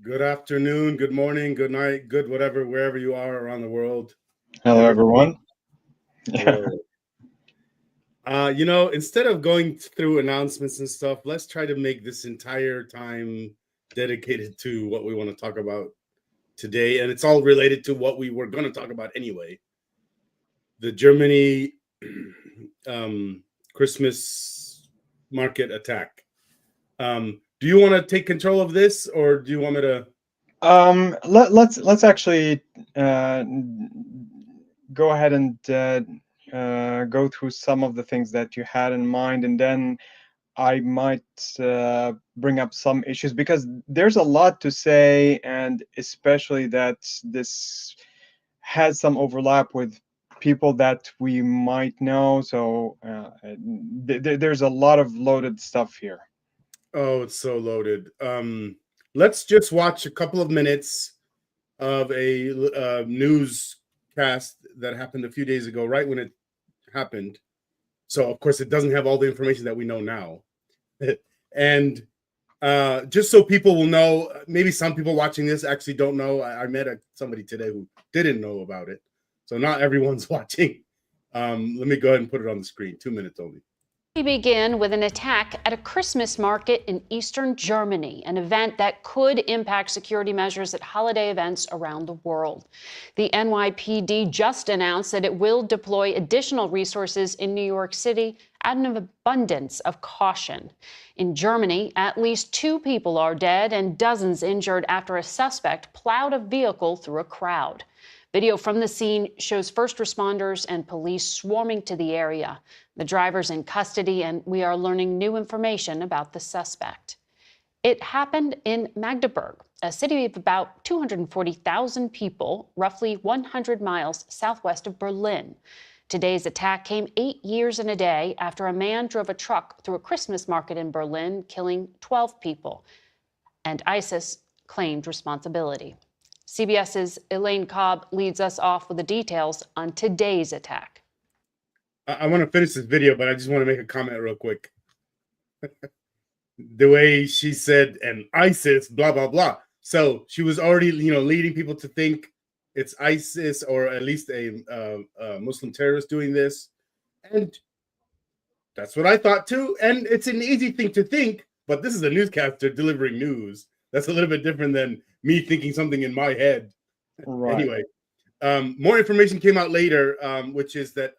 Good afternoon, good morning, good night, good whatever, wherever you are around the world. Hello, everyone. Hello. Instead of going through announcements and stuff, let's try to make this entire time dedicated to what we want to talk about today. And it's all related to what we were going to talk about anyway. The Germany Christmas market attack. Do you want to take control of this, or do you want me to? Let's actually go ahead and go through some of the things that you had in mind, and then I might bring up some issues because there's a lot to say, and especially that this has some overlap with people that we might know. So there's a lot of loaded stuff here. Oh, it's so loaded. Let's just watch a couple of minutes of a newscast that happened a few days ago, right when it happened. So, of course, it doesn't have all the information that we know now. And just so people will know, maybe some people watching this actually don't know. I met somebody today who didn't know about it. So not everyone's watching. Let me go ahead and put it on the screen. 2 minutes only. We begin with an attack at a Christmas market in eastern Germany, an event that could impact security measures at holiday events around the world. The NYPD just announced that it will deploy additional resources in New York City out of an abundance of caution. In Germany, at least 2 people are dead and dozens injured after a suspect plowed a vehicle through a crowd. Video from the scene shows first responders and police swarming to the area. The driver's in custody, and we are learning new information about the suspect. It happened in Magdeburg, a city of about 240,000 people, roughly 100 miles southwest of Berlin. Today's attack came 8 years and a day after a man drove a truck through a Christmas market in Berlin, killing 12 people. And ISIS claimed responsibility. CBS's Elaine Cobb leads us off with the details on today's attack. I want to finish this video, but I just want to make a comment real quick. The way she said, and ISIS, blah, blah, blah. So she was already, leading people to think it's ISIS or at least a Muslim terrorist doing this. And that's what I thought too. And it's an easy thing to think, but this is a newscaster delivering news. That's a little bit different than me thinking something in my head. Right. Anyway, more information came out later, which is that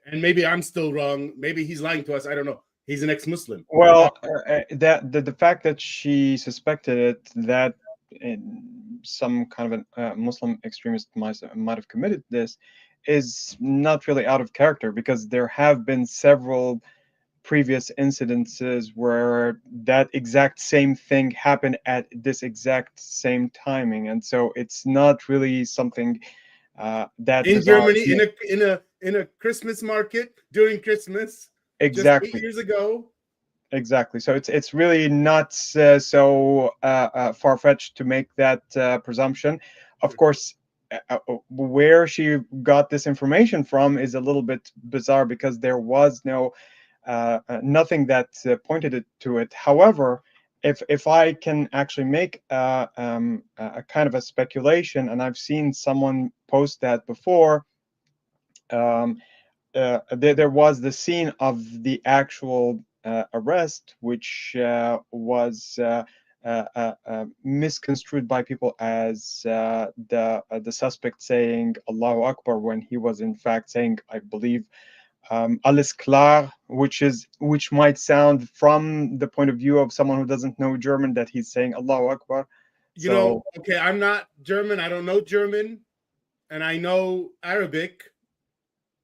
and maybe I'm still wrong. Maybe he's lying to us. I don't know. He's an ex-Muslim. Well, the fact that she suspected it, that some kind of a Muslim extremist might have committed this, is not really out of character, because there have been several previous incidences where that exact same thing happened at this exact same timing, and so it's not really something that in Germany in a Christmas market during Christmas, exactly, just 8 years ago. Exactly. So it's really not so far-fetched to make that presumption. Of course, where she got this information from is a little bit bizarre, because there was nothing that pointed to it. However, if I can actually make a kind of a speculation, and I've seen someone post that before, there was the scene of the actual arrest, which was misconstrued by people as the suspect saying Allahu Akbar, when he was in fact saying, I believe, alles klar, which might sound, from the point of view of someone who doesn't know German, that he's saying Allahu Akbar. Okay, I'm not German. I don't know German, and I know Arabic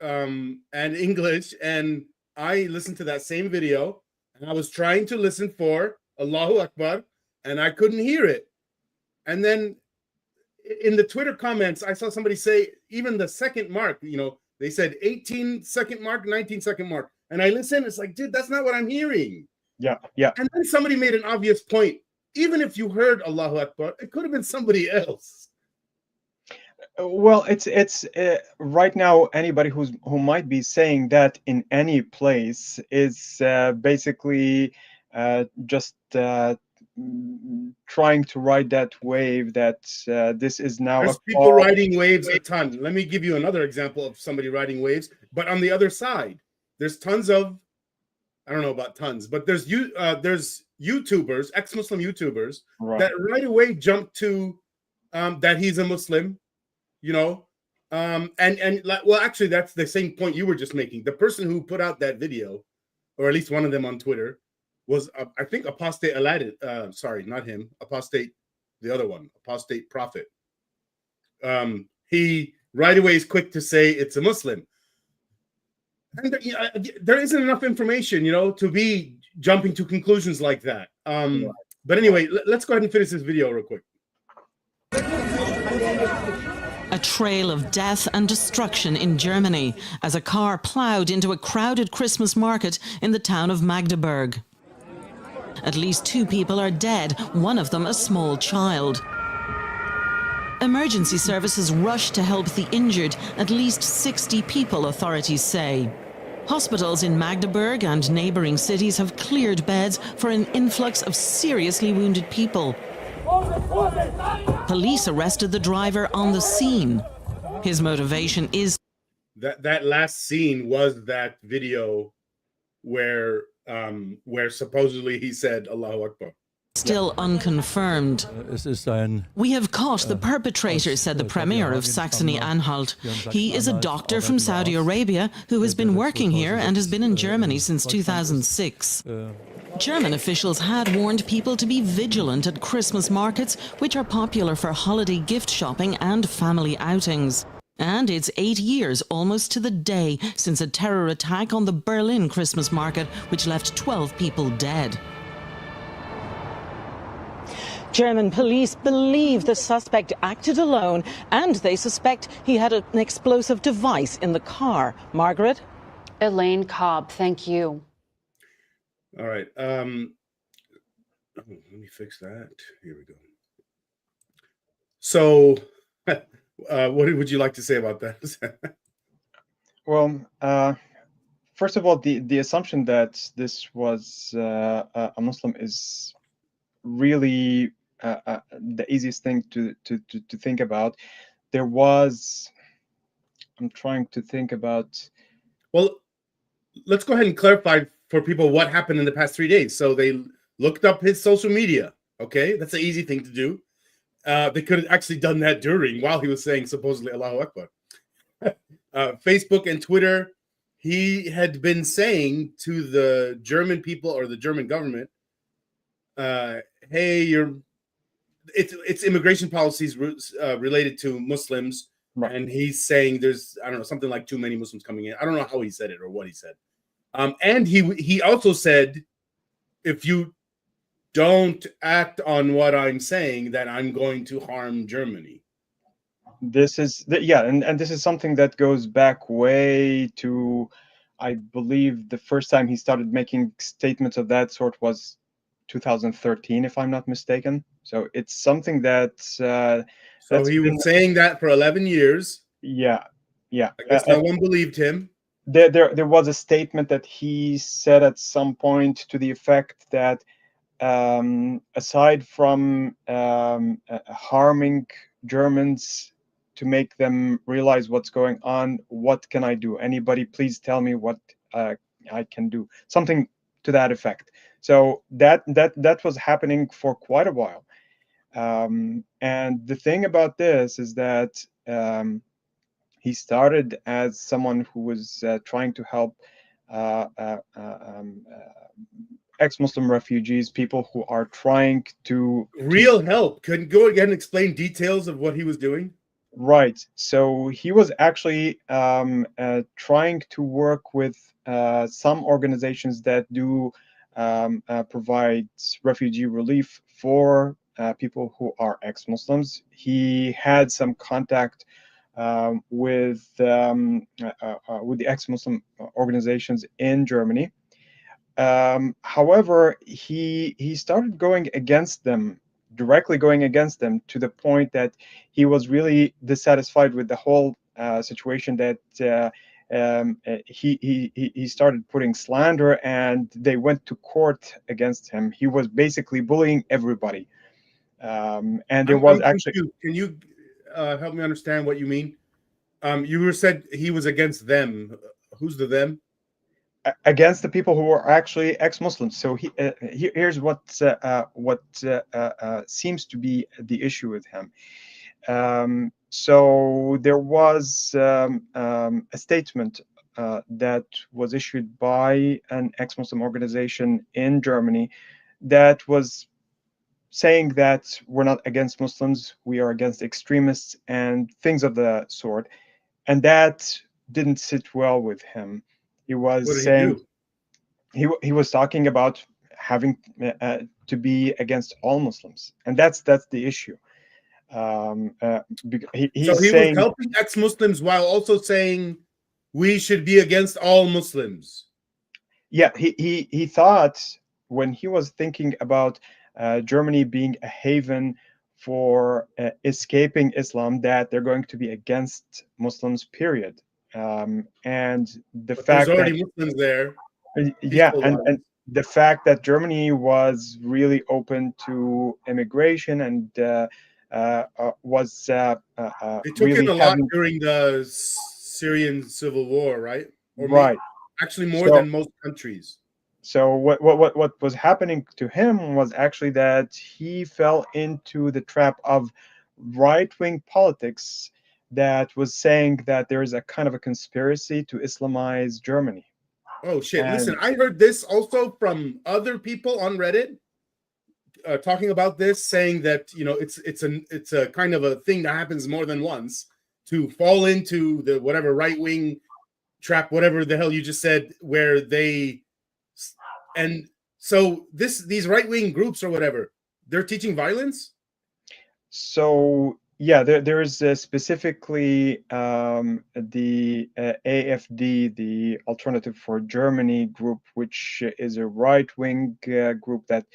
and English, and I listened to that same video, and I was trying to listen for Allahu Akbar, and I couldn't hear it. And then in the Twitter comments, I saw somebody say even the second mark, they said 18-second mark, 19-second mark. And I listened, it's like, dude, that's not what I'm hearing. Yeah. And then somebody made an obvious point. Even if you heard Allahu Akbar, it could have been somebody else. Well, it's right now, anybody who might be saying that in any place is basically just trying to ride that wave that this is now There's a people cause. riding waves a ton. Let me give you another example of somebody riding waves, but on the other side, there's tons of, I don't know about tons, but there's YouTubers, ex-Muslim YouTubers, Right. that right away jump to that he's a Muslim, you know, and well, actually, that's the same point you were just making. The person who put out that video, or at least one of them on Twitter, was I think Apostate Aladdin. Sorry, not him. Apostate, the other one, Apostate Prophet. He right away is quick to say it's a Muslim. And there isn't enough information, you know, to be jumping to conclusions like that. But anyway, let's go ahead and finish this video real quick. A trail of death and destruction in Germany as a car ploughed into a crowded Christmas market in the town of Magdeburg. At least 2 people are dead, one of them a small child. Emergency services rush to help the injured, at least 60 people, authorities say. Hospitals in Magdeburg and neighbouring cities have cleared beds for an influx of seriously wounded people. Police arrested the driver on the scene. His motivation is... That last scene was that video where supposedly he said Allahu Akbar. Still unconfirmed. We have caught the perpetrator, said the Premier of Saxony-Anhalt. He is a doctor from Saudi Arabia who has been working here and has been in Germany since 2006. German officials had warned people to be vigilant at Christmas markets, which are popular for holiday gift shopping and family outings. And it's 8 years, almost to the day, since a terror attack on the Berlin Christmas market, which left 12 people dead. German police believe the suspect acted alone, and they suspect he had an explosive device in the car. Margaret? Elaine Cobb, thank you. All right. Let me fix that. Here we go. So, what would you like to say about that? Well, first of all, the assumption that this was a Muslim is really the easiest thing to think about. There was, I'm trying to think about. Well, let's go ahead and clarify for people what happened in the past 3 days. So they looked up his social media. Okay, that's an easy thing to do. They could have actually done that while he was saying supposedly Allahu Akbar. Facebook and Twitter, he had been saying to the German people or the German government, hey, it's immigration policies related to Muslims. Right. And he's saying there's, I don't know, something like too many Muslims coming in. I don't know how he said it or what he said. And he also said, if you don't act on what I'm saying, then I'm going to harm Germany. This is and this is something that goes back way to, I believe, the first time he started making statements of that sort was 2013, if I'm not mistaken. So it's something that so he was saying that for 11 years. Yeah. I guess no one believed him. There was a statement that he said at some point to the effect that aside from harming Germans to make them realize what's going on, what can I do? Anybody please tell me what I can do? Something to that effect. So that was happening for quite a while. And the thing about this is that he started as someone who was trying to help ex-Muslim refugees, people who are trying to help. Can you go again and explain details of what he was doing? Right. So he was actually trying to work with some organizations that do provide refugee relief for people who are ex-Muslims. He had some contact with the ex-Muslim organizations in Germany. However, he started going against them, directly going against them, to the point that he was really dissatisfied with the whole situation, that he started putting slander, and they went to court against him. He was basically bullying everybody, and there was I'm actually. confused. Can you help me understand what you mean? You said he was against them. Who's the them? Against the people who were actually ex-Muslims. So here's what seems to be the issue with him. So there was a statement that was issued by an ex-Muslim organization in Germany that was saying that we're not against Muslims, we are against extremists and things of the sort. And that didn't sit well with him. He was What did he saying, do? he was talking about having to be against all Muslims, and that's the issue. He's So he was saying, helping ex-Muslims while also saying we should be against all Muslims. yeah, he thought, when he was thinking about Germany being a haven for escaping Islam, that they're going to be against Muslims, period. And the But there's fact that already Muslims there. yeah, Peaceful and ones. the fact that Germany was really open to immigration and was They took in really a lot having, during the Syrian civil war, right? Or right. actually more So than most countries. so what was happening to him was actually that he fell into the trap of right-wing politics that was saying that there is a kind of a conspiracy to Islamize Germany. Oh shit! And Listen, I heard this also from other people on Reddit talking about this, saying that it's a kind of a thing that happens more than once, to fall into the whatever right wing trap, whatever the hell you just said, where they and so these right wing groups or whatever, they're teaching violence. so yeah, there is specifically the AfD, the Alternative for Germany group, which is a right-wing group that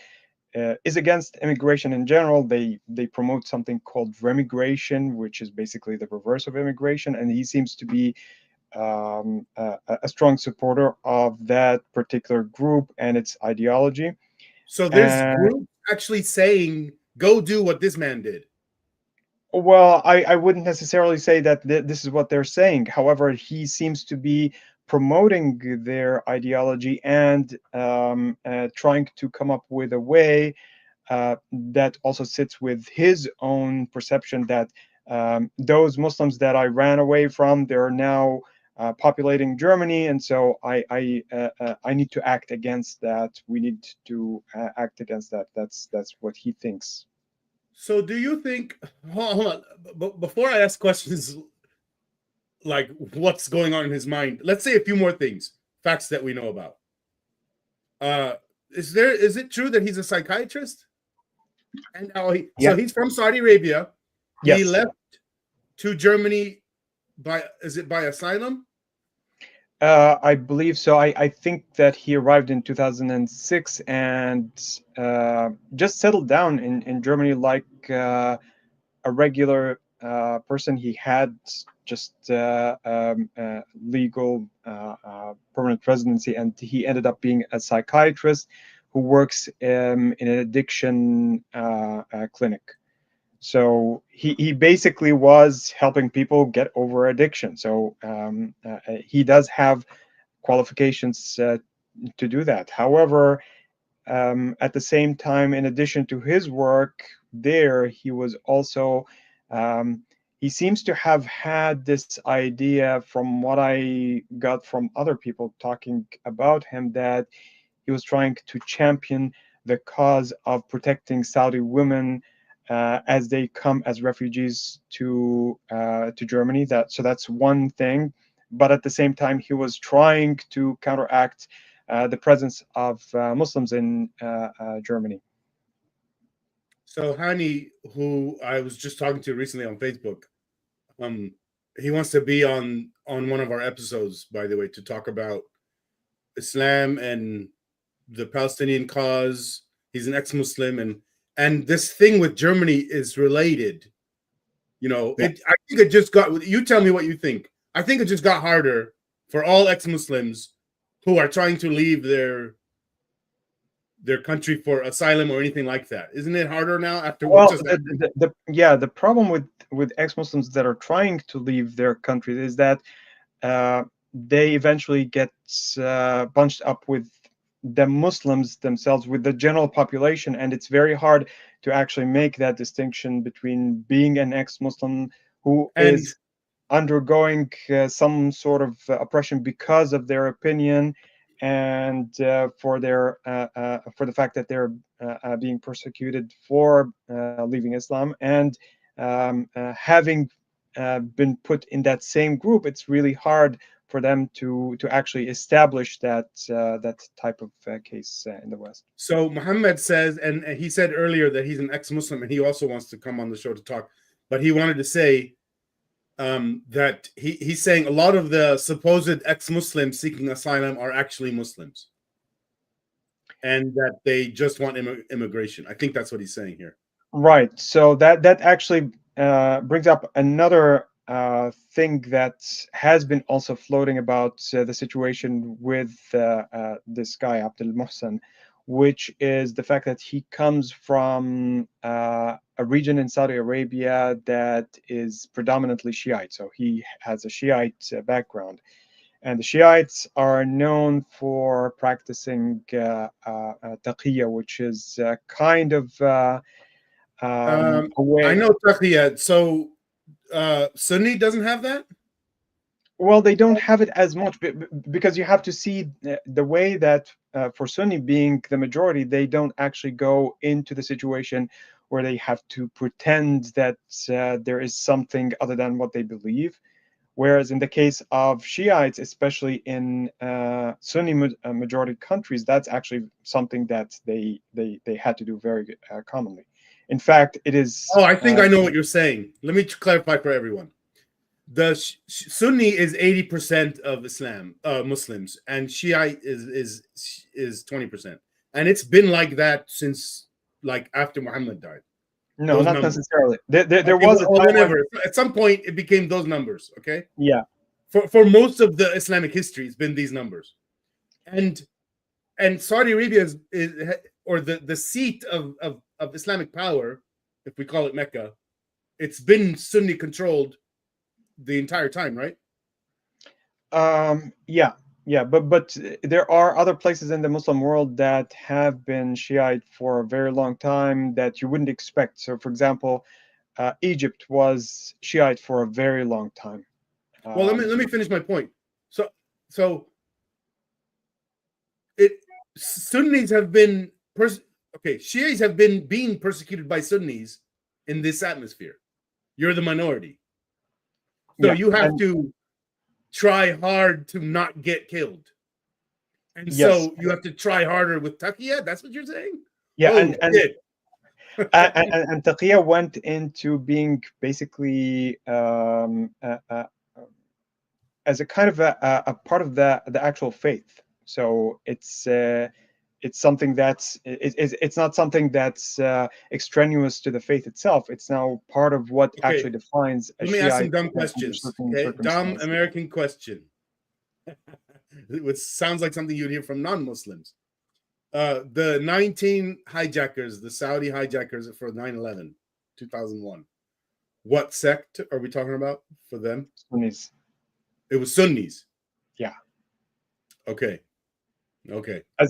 is against immigration in general. They promote something called remigration, which is basically the reverse of immigration, and he seems to be a strong supporter of that particular group and its ideology. So there's And groups actually saying, "Go do what this man did." well, I wouldn't necessarily say that this is what they're saying. However, he seems to be promoting their ideology and trying to come up with a way that also sits with his own perception that those Muslims that I ran away from, they're now populating Germany, and so I need to act against that. We need to act against that. That's what he thinks. So do you think? Hold on. Before I ask questions like what's going on in his mind, let's say a few more things, facts that we know about. Is it true that he's a psychiatrist? And how Yeah. so he's from Saudi Arabia. He Yes. left to Germany by asylum? I believe so. I think that he arrived in 2006 and just settled down in Germany like a regular person. He had just legal permanent residency, and he ended up being a psychiatrist who works in an addiction clinic. So he basically was helping people get over addiction. So he does have qualifications to do that. However, at the same time, in addition to his work there, he was also he seems to have had this idea, from what I got from other people talking about him, that he was trying to champion the cause of protecting Saudi women as they come as refugees to Germany. That's one thing, but at the same time, he was trying to counteract the presence of Muslims in Germany. So Hani, who I was just talking to recently on Facebook, he wants to be on one of our episodes, by the way, to talk about Islam and the Palestinian cause. He's an ex-Muslim, and this thing with Germany is related. Yeah. I think it just got. You tell me what you think. I think it just got harder for all ex-Muslims who are trying to leave their country for asylum or anything like that? Isn't it harder now after what Well, just happened? the problem with ex-Muslims that are trying to leave their countries is that they eventually get bunched up with the Muslims themselves, with the general population, and it's very hard to actually make that distinction between being an ex-Muslim who is undergoing some sort of oppression because of their opinion, and for the fact that they're being persecuted for leaving Islam, and having been put in that same group. It's really hard for them to actually establish that type of case in the West. So Muhammad says, and he said earlier that he's an ex-Muslim and he also wants to come on the show to talk, but he wanted to say that he's saying a lot of the supposed ex-Muslims seeking asylum are actually Muslims, and that they just want immigration. I think that's what he's saying here. Right. So that actually brings up another thing that has been also floating about the situation with this guy Abdel Mohsen, which is the fact that he comes from a region in Saudi Arabia that is predominantly Shiite. So he has a Shiite background. And the Shiites are known for practicing taqiyya, which is kind of a way. I know taqiyya. So Sunni doesn't have that? Well, they don't have it as much because you have to see the way that for Sunni being the majority, they don't actually go into the situation where they have to pretend that there is something other than what they believe. Whereas in the case of Shiites, especially in Sunni majority countries, that's actually something that they had to do very commonly. In fact, it is. Oh, I think I know what you're saying. Let me clarify for everyone. The Sunni is 80% of Islam, Muslims, and Shiite is 20%, and it's been like that since like after Muhammad died. No, those not numbers. necessarily. There was a time whenever. At some point, it became those numbers. Okay. Yeah. For most of the Islamic history, it's been these numbers, and Saudi Arabia is or the seat of Islamic power, if we call it Mecca, it's been Sunni controlled the entire time, right? Yeah, but there are other places in the Muslim world that have been Shiite for a very long time that you wouldn't expect. So, for example, Egypt was Shiite for a very long time. Well, let me finish my point. So Sunnis have been Shiites have been being persecuted by Sunnis in this atmosphere. You're the minority. So you have to try hard to not get killed. And so you have to try harder with taqiyya? That's what you're saying? Yeah, and taqiyya went into being basically as a kind of a part of the actual faith. So it's something that's it's not something that's extraneous to the faith itself. It's now part of what actually defines a Let me Shiite ask some dumb questions. Okay, dumb American question. Which sounds like something you'd hear from non-Muslims. The 19 hijackers, the Saudi hijackers for 9/11, 2001. What sect are we talking about for them? Sunnis. It was Sunnis. Yeah. Okay.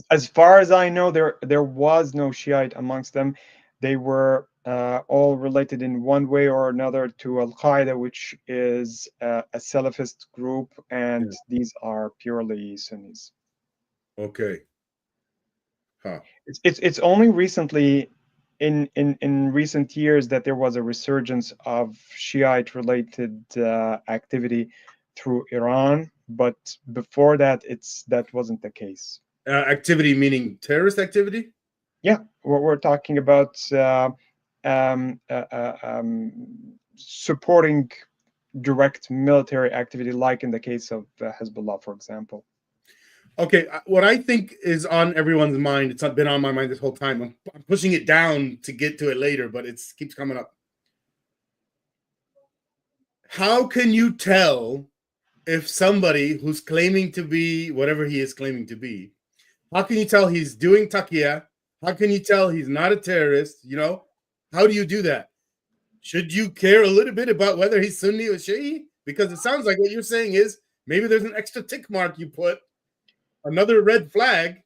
As far as I know, there was no Shiite amongst them. They were all related in one way or another to Al-Qaeda, which is a Salafist group, and these are purely Sunnis. Okay. It's only recently, in recent years, that there was a resurgence of Shiite-related activity through Iran. But before that, that wasn't the case. Activity meaning terrorist activity? Yeah, we're talking about supporting direct military activity, like in the case of Hezbollah, for example. Okay, what I think is on everyone's mind, it's been on my mind this whole time. I'm pushing it down to get to it later, but it keeps coming up. How can you tell if somebody who's claiming to be whatever he is claiming to be, how can you tell he's doing taqiyya? How can you tell he's not a terrorist? You know, how do you do that? Should you care a little bit about whether he's Sunni or Shi'i? Because it sounds like what you're saying is maybe there's an extra tick mark you put, another red flag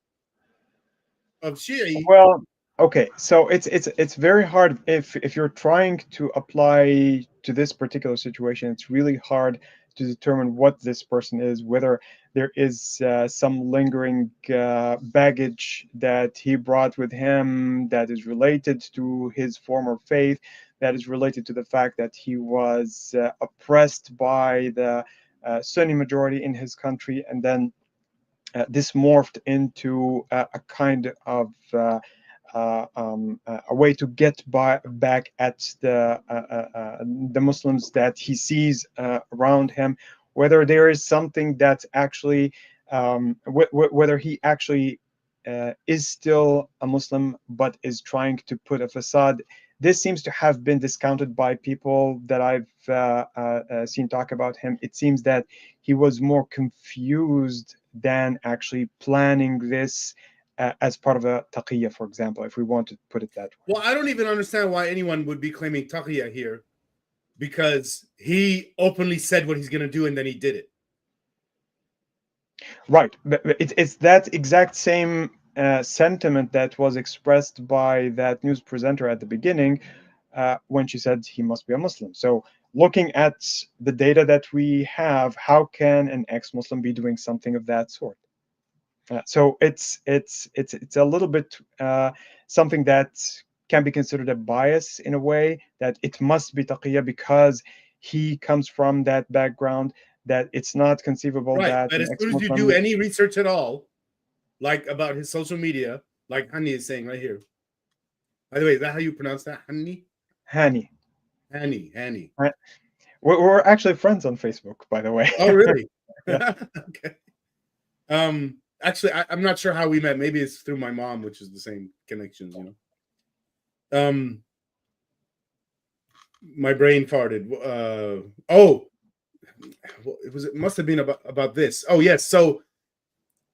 of Shi'i. Well, okay, so it's very hard if you're trying to apply to this particular situation. It's really hard to determine what this person is, whether there is some lingering baggage that he brought with him that is related to his former faith, that is related to the fact that he was oppressed by the Sunni majority in his country, and then this morphed into a kind of a way to get back at the Muslims that he sees around him, whether there is something that's actually whether he actually is still a Muslim but is trying to put a facade. This seems to have been discounted by people that I've seen talk about him. It seems that he was more confused than actually planning this as part of a taqiyya, for example, if we want to put it that way. Well, I don't even understand why anyone would be claiming taqiyya here, because he openly said what he's going to do and then he did it. Right. But it's that exact same sentiment that was expressed by that news presenter at the beginning when she said he must be a Muslim. So looking at the data that we have, how can an ex-Muslim be doing something of that sort? So it's a little bit something that can be considered a bias in a way, that it must be taqiyya because he comes from that background, that it's not conceivable Right, that but as soon as you do any research at all, like about his social media, like Hani is saying right here. By the way, is that how you pronounce that? Hani? Hani. Hani. We're actually friends on Facebook, by the way. Oh, really? Yeah. Okay. Actually, I'm not sure how we met. Maybe it's through my mom, which is the same connections, you know. My brain farted. It must have been about this. Oh, yes. So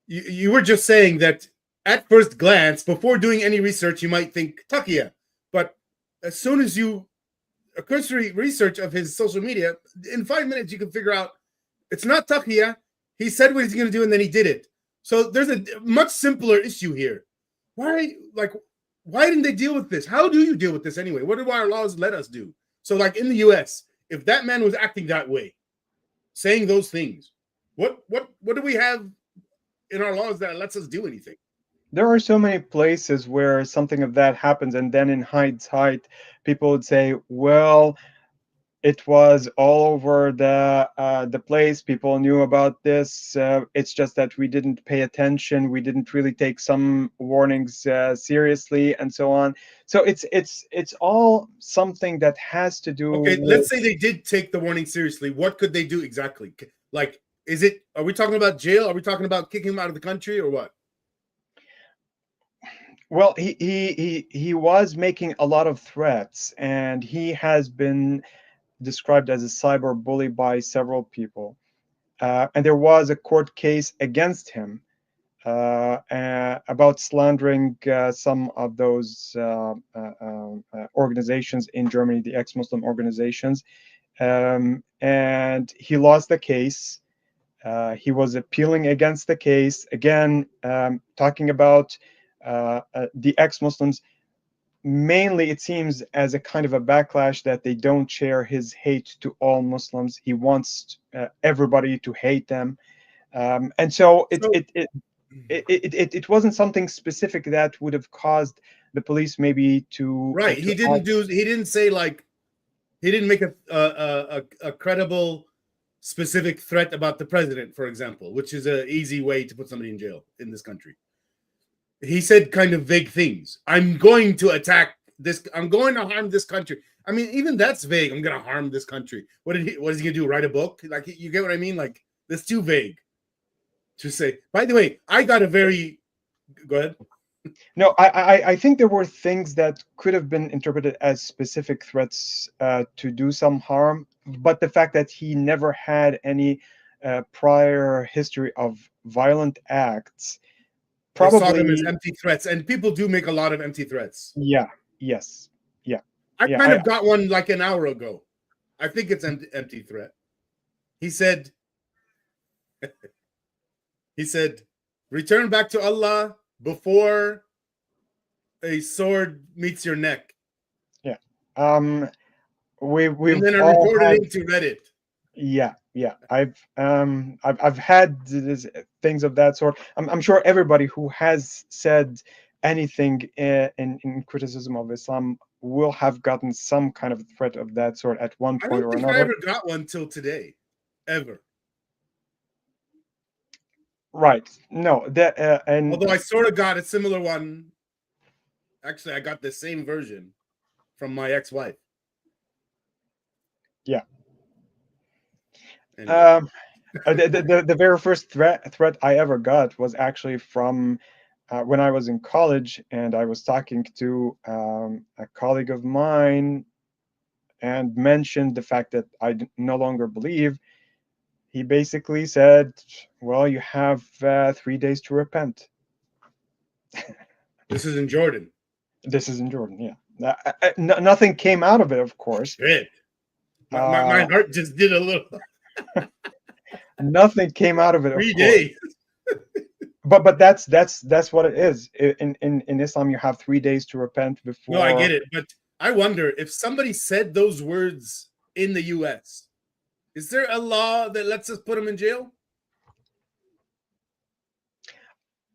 you were just saying that at first glance, before doing any research, you might think taqiyya. But as soon as a cursory research of his social media, in 5 minutes, you can figure out it's not taqiyya. He said what he's going to do and then he did it. So there's a much simpler issue here. Why didn't they deal with this? How do you deal with this anyway? What do our laws let us do? So like in the US, if that man was acting that way, saying those things, what do we have in our laws that lets us do anything? There are so many places where something of that happens, and then in hindsight, people would say, well, it was all over the place. People knew about this. It's just that we didn't pay attention. We didn't really take some warnings seriously, and so on. So it's all something that has to do. Okay, let's say they did take the warning seriously. What could they do exactly? Like, are we talking about jail? Are we talking about kicking him out of the country or what? Well, he was making a lot of threats, and he has been described as a cyber bully by several people. And there was a court case against him about slandering some of those organizations in Germany, the ex-Muslim organizations. And he lost the case. He was appealing against the case, again, talking about the ex-Muslims. Mainly, it seems, as a kind of a backlash that they don't share his hate to all Muslims. He wants everybody to hate them, and so it wasn't something specific that would have caused the police maybe to. Right. He didn't say, like, he didn't make a credible, specific threat about the president, for example, which is an easy way to put somebody in jail in this country. He said kind of vague things. I'm going to attack this. I'm going to harm this country. I mean, even that's vague. I'm going to harm this country. What is he going to do? Write a book? Like, you get what I mean? Like, that's too vague to say. By the way, I got a very. Go ahead. No, I think there were things that could have been interpreted as specific threats to do some harm, but the fact that he never had any prior history of violent acts. They saw them as Probably, empty threats, and people do make a lot of empty threats. yeah, yes, yeah. I Yeah, kind of got one like an hour ago. I think it's empty threat. He said, return back to Allah before a sword meets your neck. yeah. And We've then I all reported had, it to Reddit. yeah, yeah. I've had things of that sort. I'm sure everybody who has said anything in criticism of Islam will have gotten some kind of threat of that sort at one I point don't or think I another. ever got one till today, ever. Right. No, that and Although I sort of got a similar one. Actually, I got the same version from my ex-wife. yeah. Anyway. The very first threat I ever got was actually from when I was in college, and I was talking to a colleague of mine and mentioned the fact that I no longer believe. He basically said, "Well, you have 3 days to repent." This is in Jordan. This is in Jordan, yeah. Nothing came out of it, of course. Shit. My heart just did a little. Nothing came out of it, of 3 course. days. But that's what it is. In Islam, you have 3 days to repent before. No, I get it. But I wonder if somebody said those words in the US, is there a law that lets us put them in jail?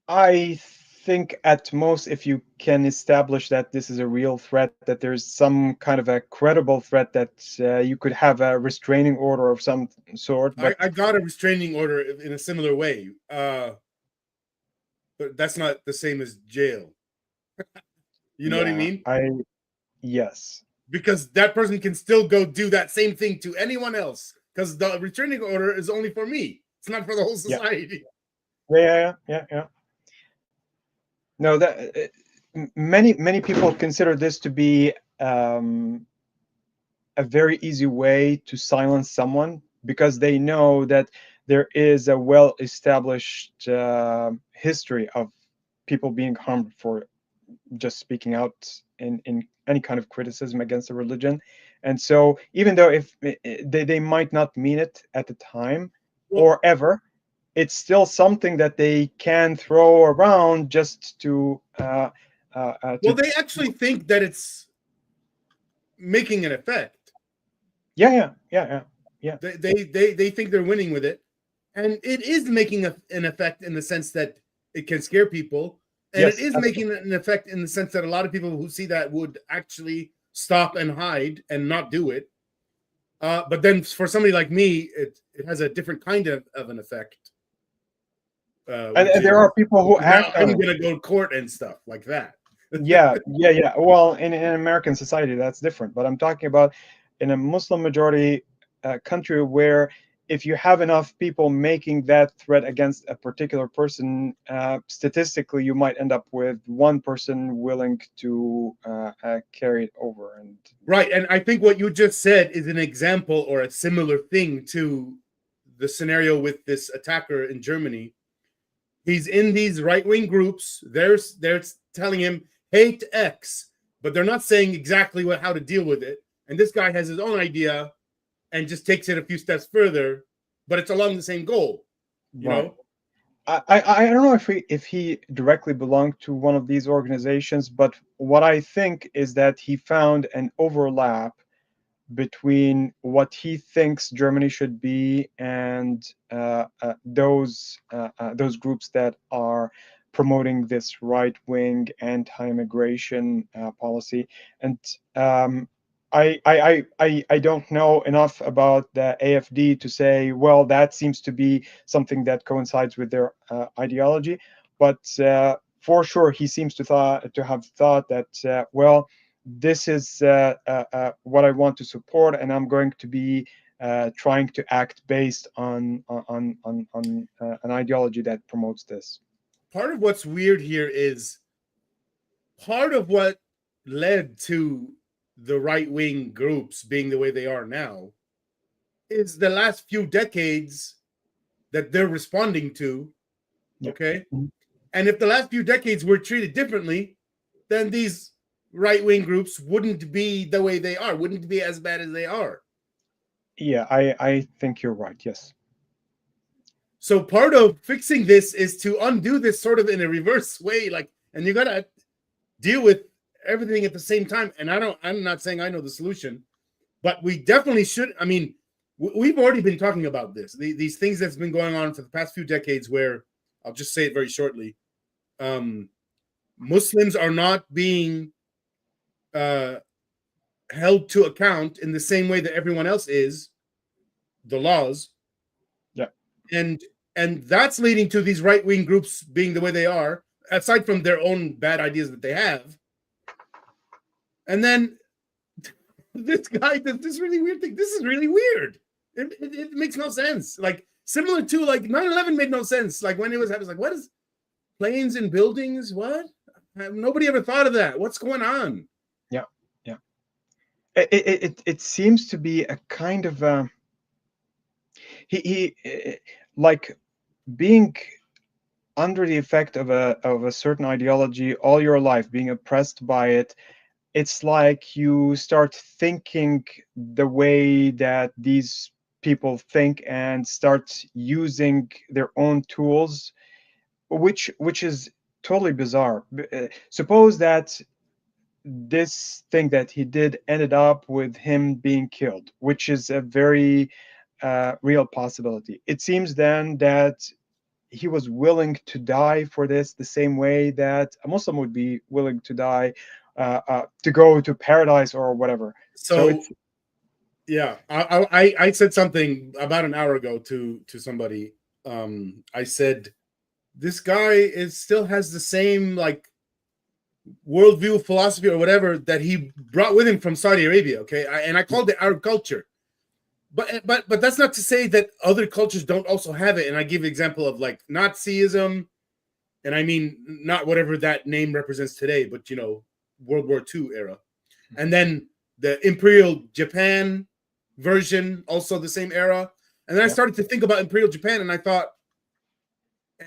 I think at most, if you can establish that this is a real threat, that there's some kind of a credible threat, that you could have a restraining order of some sort. But I got a restraining order in a similar way. But that's not the same as jail. You know what I mean? Yes. Because that person can still go do that same thing to anyone else. Because the restraining order is only for me. It's not for the whole society. Yeah. No, that many people consider this to be a very easy way to silence someone, because they know that there is a well-established history of people being harmed for just speaking out in any kind of criticism against a religion. And so even though if they might not mean it at the time or ever, it's still something that they can throw around just to well, they actually think that it's making an effect. Yeah. They think they're winning with it, and it is making an effect in the sense that it can scare people, and Yes, it is making an effect in the sense that a lot of people who see that would actually stop and hide and not do it. But then for somebody like me, it has a different kind of an effect. And there are people who act I'm on going to go to court and stuff like that. yeah. Well, in American society, that's different. But I'm talking about in a Muslim majority country, where if you have enough people making that threat against a particular person, statistically, you might end up with one person willing to carry it over. And right. And I think what you just said is an example or a similar thing to the scenario with this attacker in Germany. He's in these right-wing groups. They're telling him hate X, but they're not saying exactly how to deal with it. And this guy has his own idea and just takes it a few steps further, but it's along the same goal. You know? I don't know if he directly belonged to one of these organizations, but what I think is that he found an overlap between what he thinks Germany should be and those groups that are promoting this right-wing anti-immigration policy. And I don't know enough about the AFD to say, well, that seems to be something that coincides with their ideology. But for sure, he seems to have thought that, well, this is what I want to support, and I'm going to be trying to act based on an ideology that promotes this. Part of what's weird here is part of what led to the right-wing groups being the way they are now is the last few decades that they're responding to. Yeah. Okay. Mhm. And if the last few decades were treated differently, then these right-wing groups wouldn't be the way they are, wouldn't be as bad as they are. Yeah, I think you're right. Yes. So part of fixing this is to undo this sort of in a reverse way, like, and you gotta deal with everything at the same time. And I'm not saying I know the solution, but we definitely should. I mean, we've already been talking about this, these things that's been going on for the past few decades, where I'll just say it very shortly. Muslims are not being held to account in the same way that everyone else is, the laws. Yeah. And that's leading to these right-wing groups being the way they are, aside from their own bad ideas that they have. And then this guy does this really weird thing. This is really weird. It makes no sense. Like, similar to like 9/11 made no sense. Like, when it was like, what is planes and buildings? What? Nobody ever thought of that. What's going on? Yeah. Yeah. It seems to be a kind of he like being under the effect of a certain ideology all your life, being oppressed by it. It's like you start thinking the way that these people think and start using their own tools, which is totally bizarre. Suppose that this thing that he did ended up with him being killed, which is a very real possibility. It seems then that he was willing to die for this, the same way that a Muslim would be willing to die to go to paradise or whatever. So it's, yeah, I said something about an hour ago to somebody. I said, this guy still has the same like worldview, philosophy, or whatever that he brought with him from Saudi Arabia. Okay, and I called it Arab culture. But that's not to say that other cultures don't also have it. And I give an example of like Nazism, and I mean not whatever that name represents today, but World War II era, and then the Imperial Japan version, also the same era. And then I started to think about Imperial Japan, and I thought,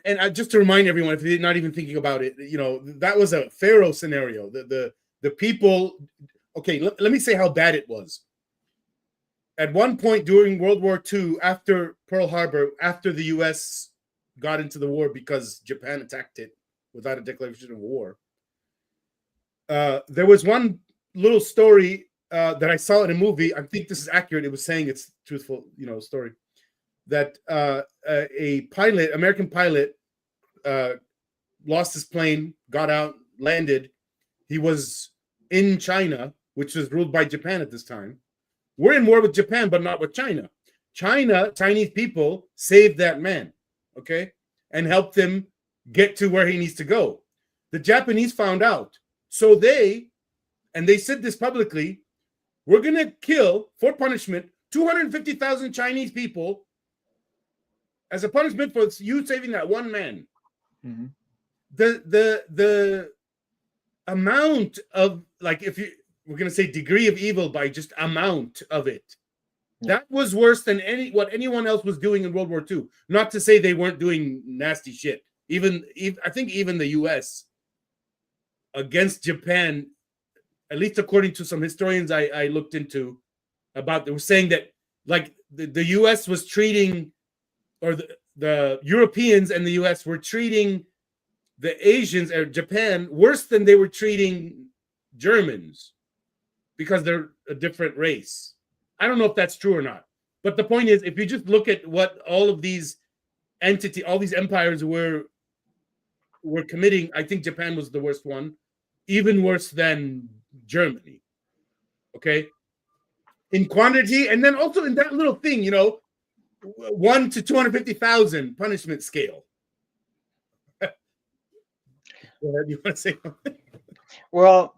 and just to remind everyone, if you're not even thinking about it, that was a Pharaoh scenario. The people. Okay, let me say how bad it was. At one point during World War II, after Pearl Harbor, after the U.S. got into the war because Japan attacked it without a declaration of war, there was one little story that I saw in a movie. I think this is accurate. It was saying it's truthful, story, that a pilot, American pilot, lost his plane, got out, landed. He was in China, which was ruled by Japan at this time. We're in war with Japan, but not with China. Chinese people saved that man, okay, and helped him get to where he needs to go. The Japanese found out. So they said this publicly, we're going to kill, for punishment, 250,000 Chinese people as a punishment for you saving that one man. mm-hmm. The amount of, like, we're going to say degree of evil by just amount of it. That was worse than what anyone else was doing in World War II. Not to say they weren't doing nasty shit. Even I think even the U.S. against Japan, at least according to some historians I looked into, they were saying that like the U.S. was treating, or the Europeans and the U.S. were treating the Asians or Japan worse than they were treating Germans, because they're a different race. I don't know if that's true or not. But the point is, if you just look at what all of these all these empires were committing, I think Japan was the worst one, even worse than Germany. Okay? In quantity, and then also in that little thing, 1 to 250,000 punishment scale. You want to say something? Well,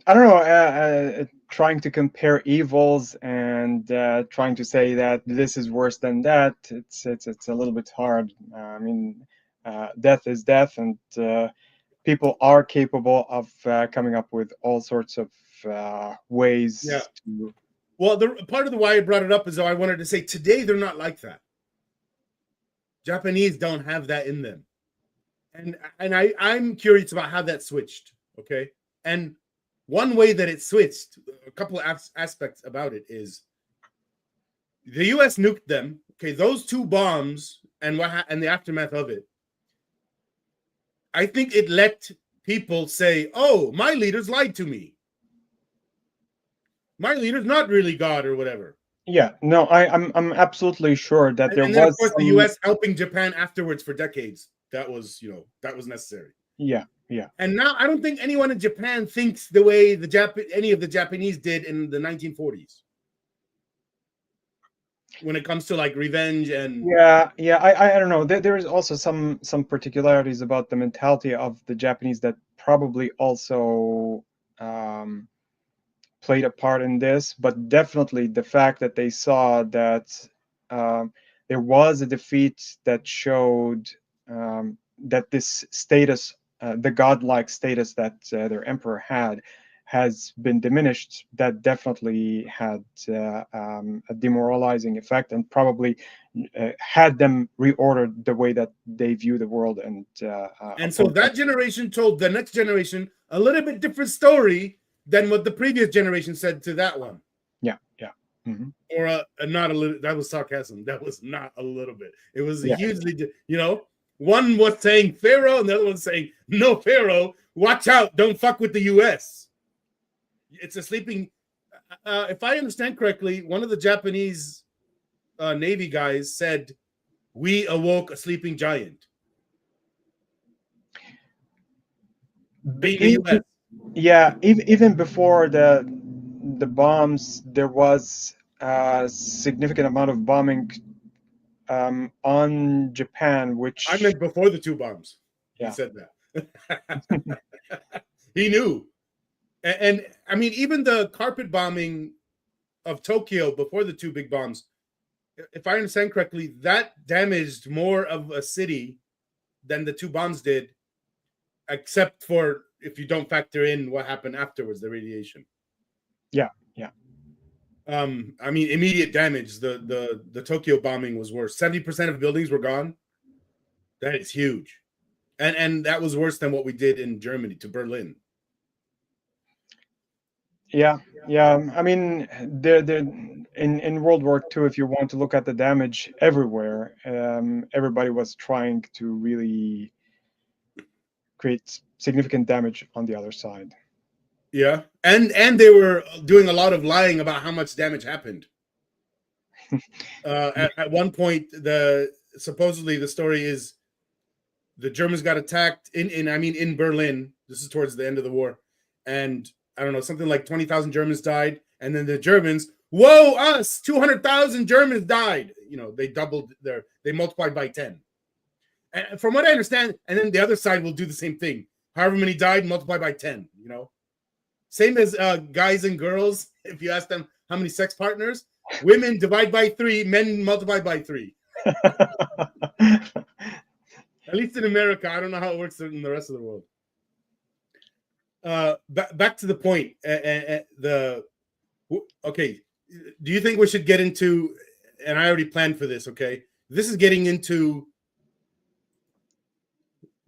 I don't know. Trying to compare evils and trying to say that this is worse than that, it's a little bit hard. I mean, death is death, and people are capable of coming up with all sorts of ways. Yeah. To... Well, the part of the why I brought it up is I wanted to say today they're not like that. Japanese don't have that in them. And I'm curious about how that switched, okay? And one way that it switched, a couple of aspects about it is the U.S. nuked them. Okay, those 2 bombs and and the aftermath of it. I think it let people say, "Oh, my leaders lied to me. My leader's not really God or whatever." Yeah, no, I'm absolutely sure that there and then, was of course, the some- U.S. helping Japan afterwards for decades. That was, that was necessary. Yeah. And now I don't think anyone in Japan thinks the way any of the Japanese did in the 1940s. When it comes to like revenge and Yeah, I don't know. There is also some particularities about the mentality of the Japanese that probably also played a part in this, but definitely the fact that they saw that there was a defeat that showed that this status, the godlike status that their emperor had, has been diminished. That definitely had a demoralizing effect, and probably had them reordered the way that they view the world. And so that generation told the next generation a little bit different story than what the previous generation said to that one. Yeah. Mm-hmm. Or not a little. That was sarcasm. That was not a little bit. It was hugely. One was saying Pharaoh, and the other one was saying, "No, Pharaoh, watch out! Don't fuck with the U.S. It's a sleeping." If I understand correctly, one of the Japanese Navy guys said, "We awoke a sleeping giant." Being the U.S. Yeah, even before the bombs, there was a significant amount of bombing on Japan, which I meant before the 2 bombs. Yeah. He said that. He knew. And I mean, even the carpet bombing of Tokyo before the 2 big bombs, if I understand correctly, that damaged more of a city than the 2 bombs did, except for if you don't factor in what happened afterwards, the radiation. Yeah. I mean, immediate damage. The Tokyo bombing was worse. 70% of buildings were gone. That is huge. And that was worse than what we did in Germany to Berlin. Yeah. I mean, in World War II, if you want to look at the damage everywhere, everybody was trying to really create significant damage on the other side. Yeah, and they were doing a lot of lying about how much damage happened. At one point, supposedly the story is the Germans got attacked in Berlin. This is towards the end of the war, and I don't know, something like 20,000 Germans died, and then the Germans, whoa, us, 200,000 Germans died. They multiplied by 10. And from what I understand, and then the other side will do the same thing. However many died, multiply by 10. Same as guys and girls. If you ask them how many sex partners, women divide by 3, men multiply by 3. At least in America. I don't know how it works in the rest of the world. Back to the point. Okay. Do you think we should get into, and I already planned for this, okay? This is getting into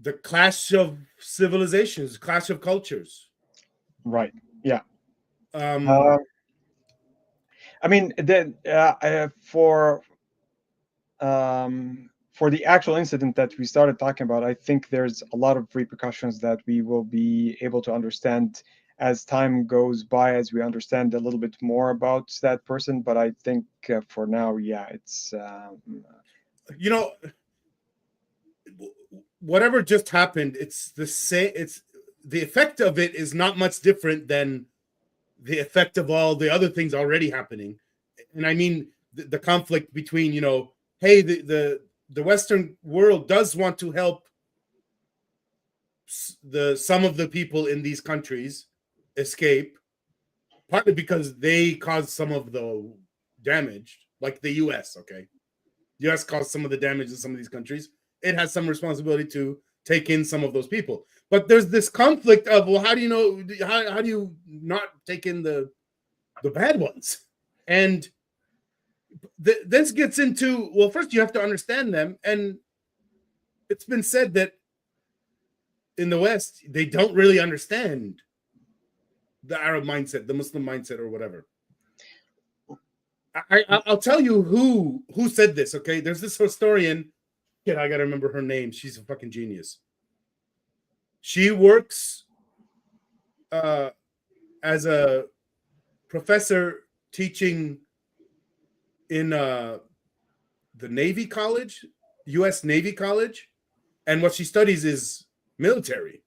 the clash of civilizations, clash of cultures. Right. Yeah. I mean, for the actual incident that we started talking about, I think there's a lot of repercussions that we will be able to understand as time goes by, as we understand a little bit more about that person. But I think for now, yeah, it's whatever just happened. It's the same. It's the effect of it is not much different than the effect of all the other things already happening. And I mean the conflict between, hey, the Western world does want to help some of the people in these countries escape, partly because they caused some of the damage, like the U.S. Okay, the U.S. caused some of the damage in some of these countries. It has some responsibility to take in some of those people. But there's this conflict of, well, how do you know? How do you not take in the bad ones? And this gets into, well, first you have to understand them, and it's been said that in the West, they don't really understand the Arab mindset, the Muslim mindset, or whatever. I'll tell you who said this, okay? There's this historian. Yeah, I gotta remember her name. She's a fucking genius. She works as a professor teaching in the Navy College, U.S. Navy College, and what she studies is military,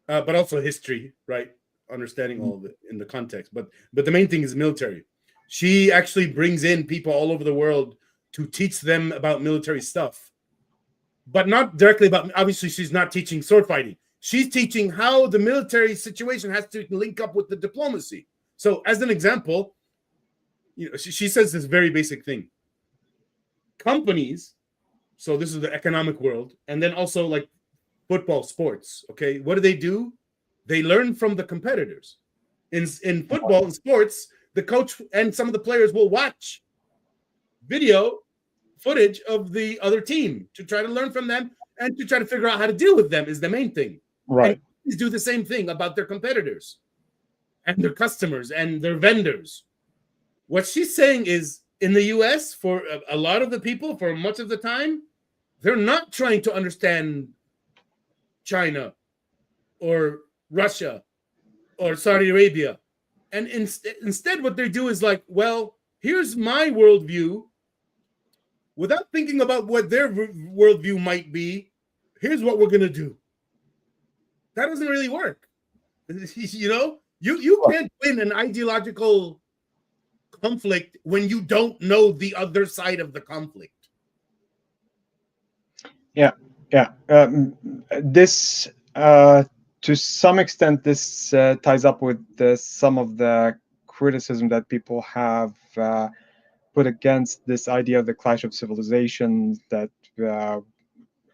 but also history, right? Understanding all of it in the context, but the main thing is military. She actually brings in people all over the world to teach them about military stuff, but not directly about. Obviously, she's not teaching sword fighting. She's teaching how the military situation has to link up with the diplomacy. So, as an example, she says this very basic thing. Companies, so this is the economic world, and then also like football, sports. Okay, what do? They learn from the competitors. In football and sports, the coach and some of the players will watch video footage of the other team to try to learn from them and to try to figure out how to deal with them is the main thing. Right. And companies do the same thing about their competitors and their customers and their vendors. What she's saying is in the US, for a lot of the people, for much of the time, they're not trying to understand China or Russia or Saudi Arabia. And instead, what they do is like, well, here's my worldview. Without thinking about what their worldview might be, here's what we're going to do. That doesn't really work. You can't win an ideological conflict when you don't know the other side of the conflict. Yeah. This, to some extent, this ties up with some of the criticism that people have put against this idea of the clash of civilizations that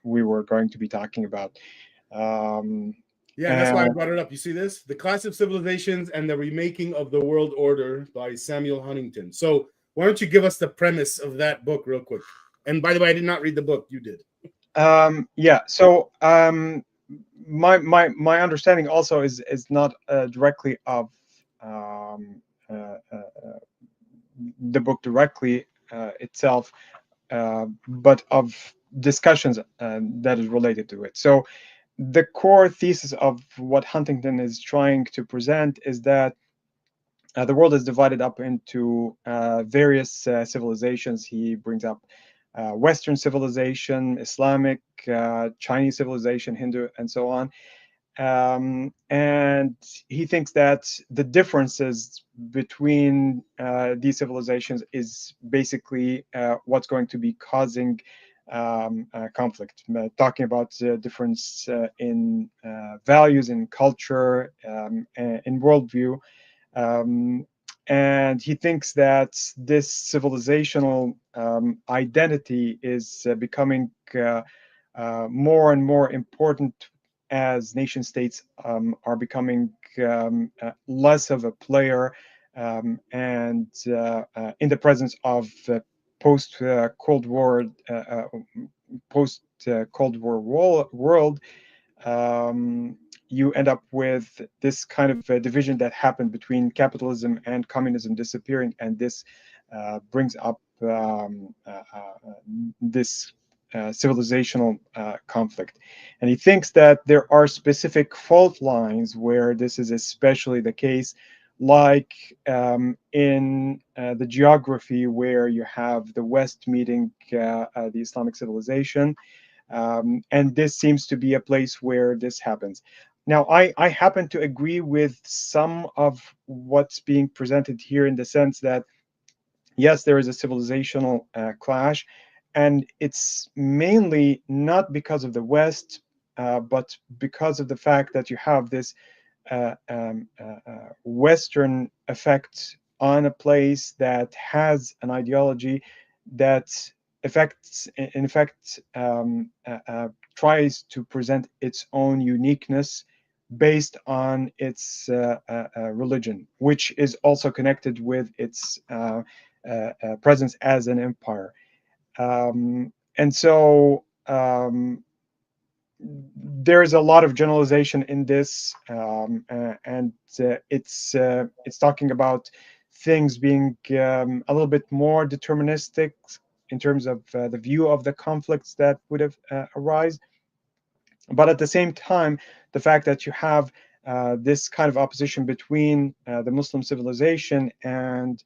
we were going to be talking about. That's why I brought it up. You see this? The Clash of Civilizations and the Remaking of the World Order by Samuel Huntington. So why don't you give us the premise of that book real quick? And by the way, I did not read the book. You did. So my understanding also is not directly of the book directly itself, but of discussions that is related to it. So the core thesis of what Huntington is trying to present is that the world is divided up into various civilizations. He brings up Western civilization, Islamic, Chinese civilization, Hindu, and so on. And he thinks that the differences between these civilizations is basically what's going to be causing conflict, talking about the difference in values, in culture, in worldview. And he thinks that this civilizational identity is becoming more and more important as nation states are becoming less of a player and in the presence of post-Cold War world, you end up with this kind of division that happened between capitalism and communism disappearing, and this brings up this civilizational conflict. And he thinks that there are specific fault lines where this is especially the case, like in the geography where you have the West meeting the Islamic civilization. And this seems to be a place where this happens. Now, I happen to agree with some of what's being presented here in the sense that, yes, there is a civilizational clash, and it's mainly not because of the West, but because of the fact that you have this Western effect on a place that has an ideology that in fact tries to present its own uniqueness based on its religion, which is also connected with its presence as an empire. And so there's a lot of generalization in this, and it's talking about things being a little bit more deterministic in terms of the view of the conflicts that would have arise. But at the same time, the fact that you have this kind of opposition between the Muslim civilization and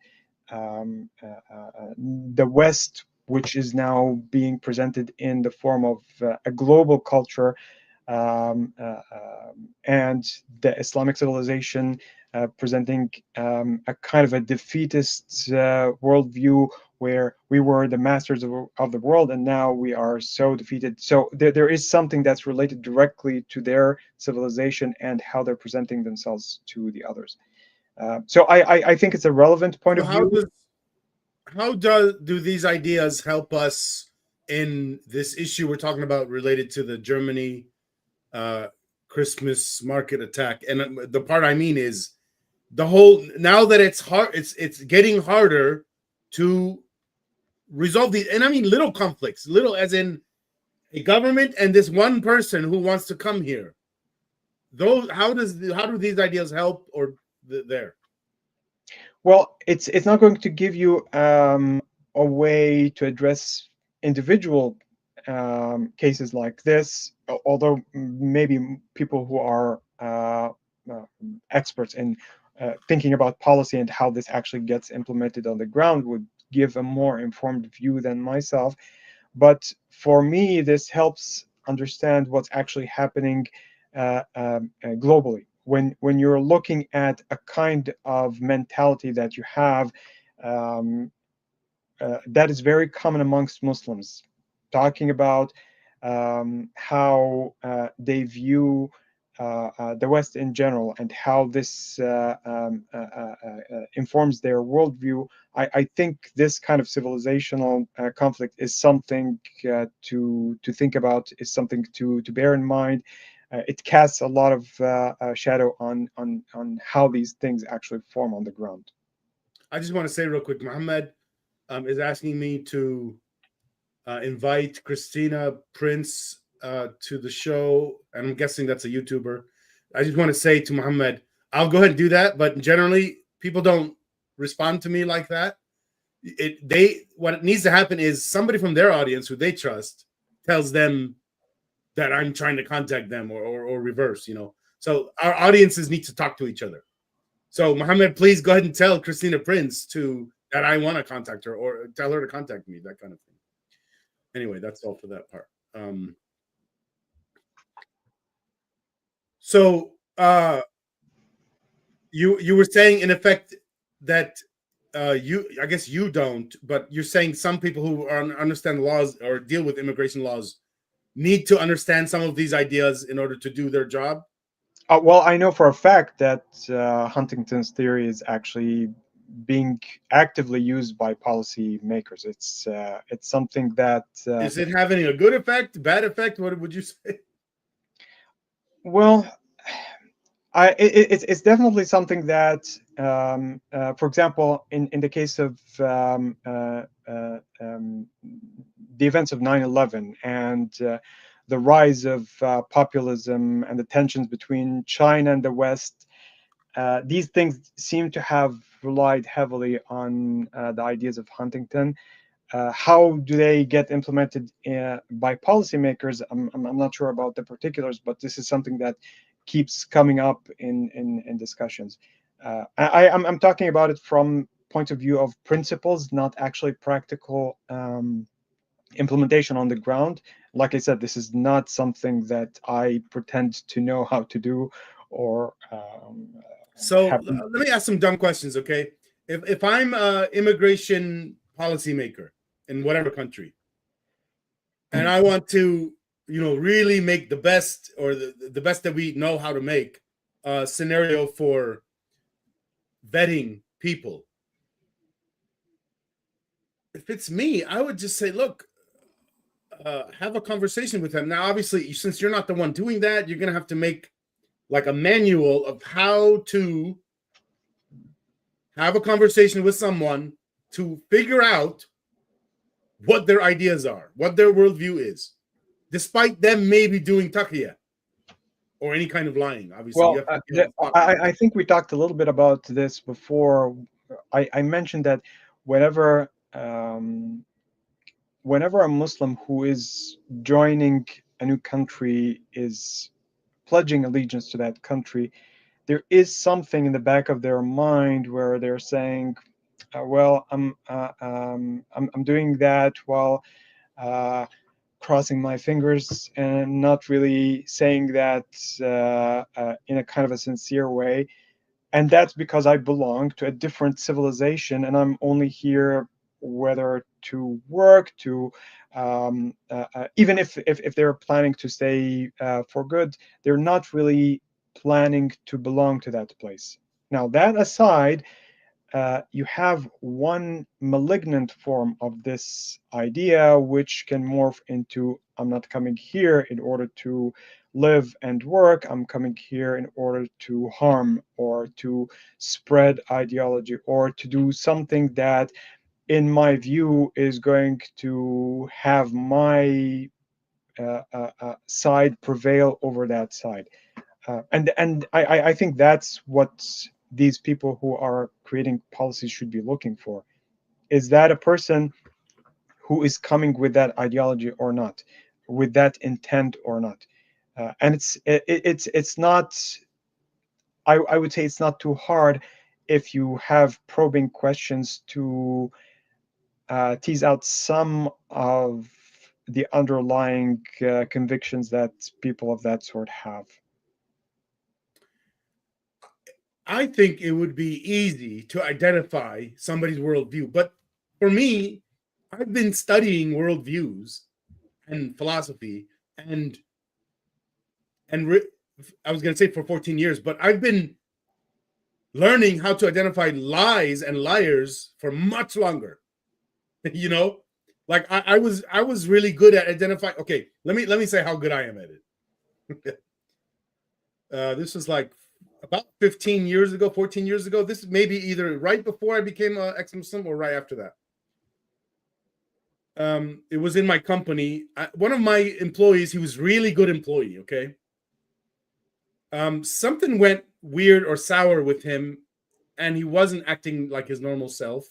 the West, which is now being presented in the form of a global culture, and the Islamic civilization presenting a kind of a defeatist worldview, where we were the masters of the world and now we are so defeated. So there is something that's related directly to their civilization and how they're presenting themselves to the others. So I think it's a relevant point So of view. how do these ideas help us in this issue we're talking about related to the Germany Christmas market attack? And the part I mean is the whole, now that it's hard, it's getting harder to resolve these, and I mean little conflicts, little as in a government and this one person who wants to come here. Those, how do these ideas help or there? Well, it's not going to give you a way to address individual cases like this, although maybe people who are experts in thinking about policy and how this actually gets implemented on the ground would give a more informed view than myself. But for me, this helps understand what's actually happening globally. When you're looking at a kind of mentality that you have that is very common amongst Muslims, talking about how they view the West in general and how this informs their worldview. I think this kind of civilizational conflict is something to think about, is something to bear in mind. It casts a lot of shadow on how these things actually form on the ground. I just want to say real quick, Mohammed is asking me to invite Christina Prince to the show, and I'm guessing that's a YouTuber. I just want to say to Mohammed, I'll go ahead and do that, but generally people don't respond to me like that. What needs to happen is somebody from their audience who they trust tells them that I'm trying to contact them, or reverse, you know. So our audiences need to talk to each other. So Mohammed, please go ahead and tell Christina Prince that I want to contact her, or tell her to contact me, that kind of thing. Anyway, that's all for that part. So you were saying in effect that I guess you don't, but you're saying some people who understand laws or deal with immigration laws need to understand some of these ideas in order to do their job. Well, I know for a fact that Huntington's theory is actually being actively used by policy makers. It's something that is it having a good effect, bad effect? What would you say? Well, it's definitely something that, for example, in the case of the events of 9/11 and the rise of populism and the tensions between China and the West, these things seem to have relied heavily on the ideas of Huntington. How do they get implemented by policymakers? I'm not sure about the particulars, but this is something that keeps coming up in discussions. I'm talking about it from point of view of principles, not actually practical implementation on the ground. Like I said, this is not something that I pretend to know how to do, or so let me ask some dumb questions, okay? If I'm an immigration policymaker in whatever country, and I want to, really make the best, or the best that we know how to make a scenario for vetting people. If it's me, I would just say, look, have a conversation with them. Now, obviously, since you're not the one doing that, you're going to have to make like a manual of how to have a conversation with someone to figure out what their ideas are, what their worldview is. despite them maybe doing taqiyya or any kind of lying. Obviously, you Well, have to stop. I think we talked a little bit about this before. I mentioned that whenever whenever a Muslim who is joining a new country is pledging allegiance to that country, there is something in the back of their mind where they're saying, "Well, I'm doing that while crossing my fingers and not really saying that in a kind of a sincere way." And that's because I belong to a different civilization, and I'm only here whether to work, to even if they're planning to stay for good, they're not really planning to belong to that place. Now, that aside, you have one malignant form of this idea, which can morph into, I'm not coming here in order to live and work, I'm coming here in order to harm or to spread ideology or to do something that, in my view, is going to have my side prevail over that side. And I think that's what these people who are creating policies should be looking for. Is that a person who is coming with that ideology or not, with that intent or not? And it's not. I would say it's not too hard if you have probing questions to tease out some of the underlying convictions that people of that sort have. I think it would be easy to identify somebody's worldview. But for me, I've been studying worldviews and philosophy and I was going to say for 14 years, but I've been learning how to identify lies and liars for much longer. You know, like I was really good at identifying. Okay, let me say how good I am at it. This was like about 15 years ago, 14 years ago. This is maybe either right before I became an ex-Muslim or right after that. It was in my company. One of my employees, he was really good employee, okay? Something went weird or sour with him, and he wasn't acting like his normal self.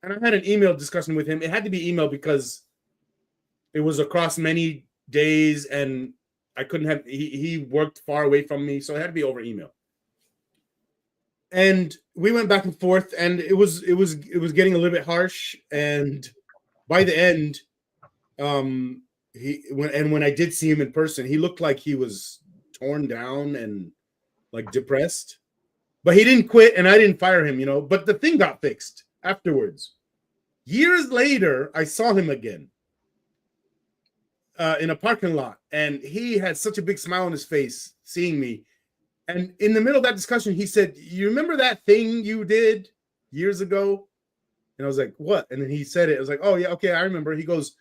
And I had an email discussion with him. It had to be email because it was across many days, and I couldn't have. He worked far away from me, so it had to be over email. And we went back and forth, and it was getting a little bit harsh. And by the end, when I did see him in person, he looked like he was torn down and like depressed. But he didn't quit, and I didn't fire him, you know. But the thing got fixed afterwards. Years later, I saw him again in a parking lot, and he had such a big smile on his face seeing me. And in the middle of that discussion, he said, "You remember that thing you did years ago?" And I was like, "What?" And then he said it. I was like, "Oh, yeah, okay, I remember." He goes,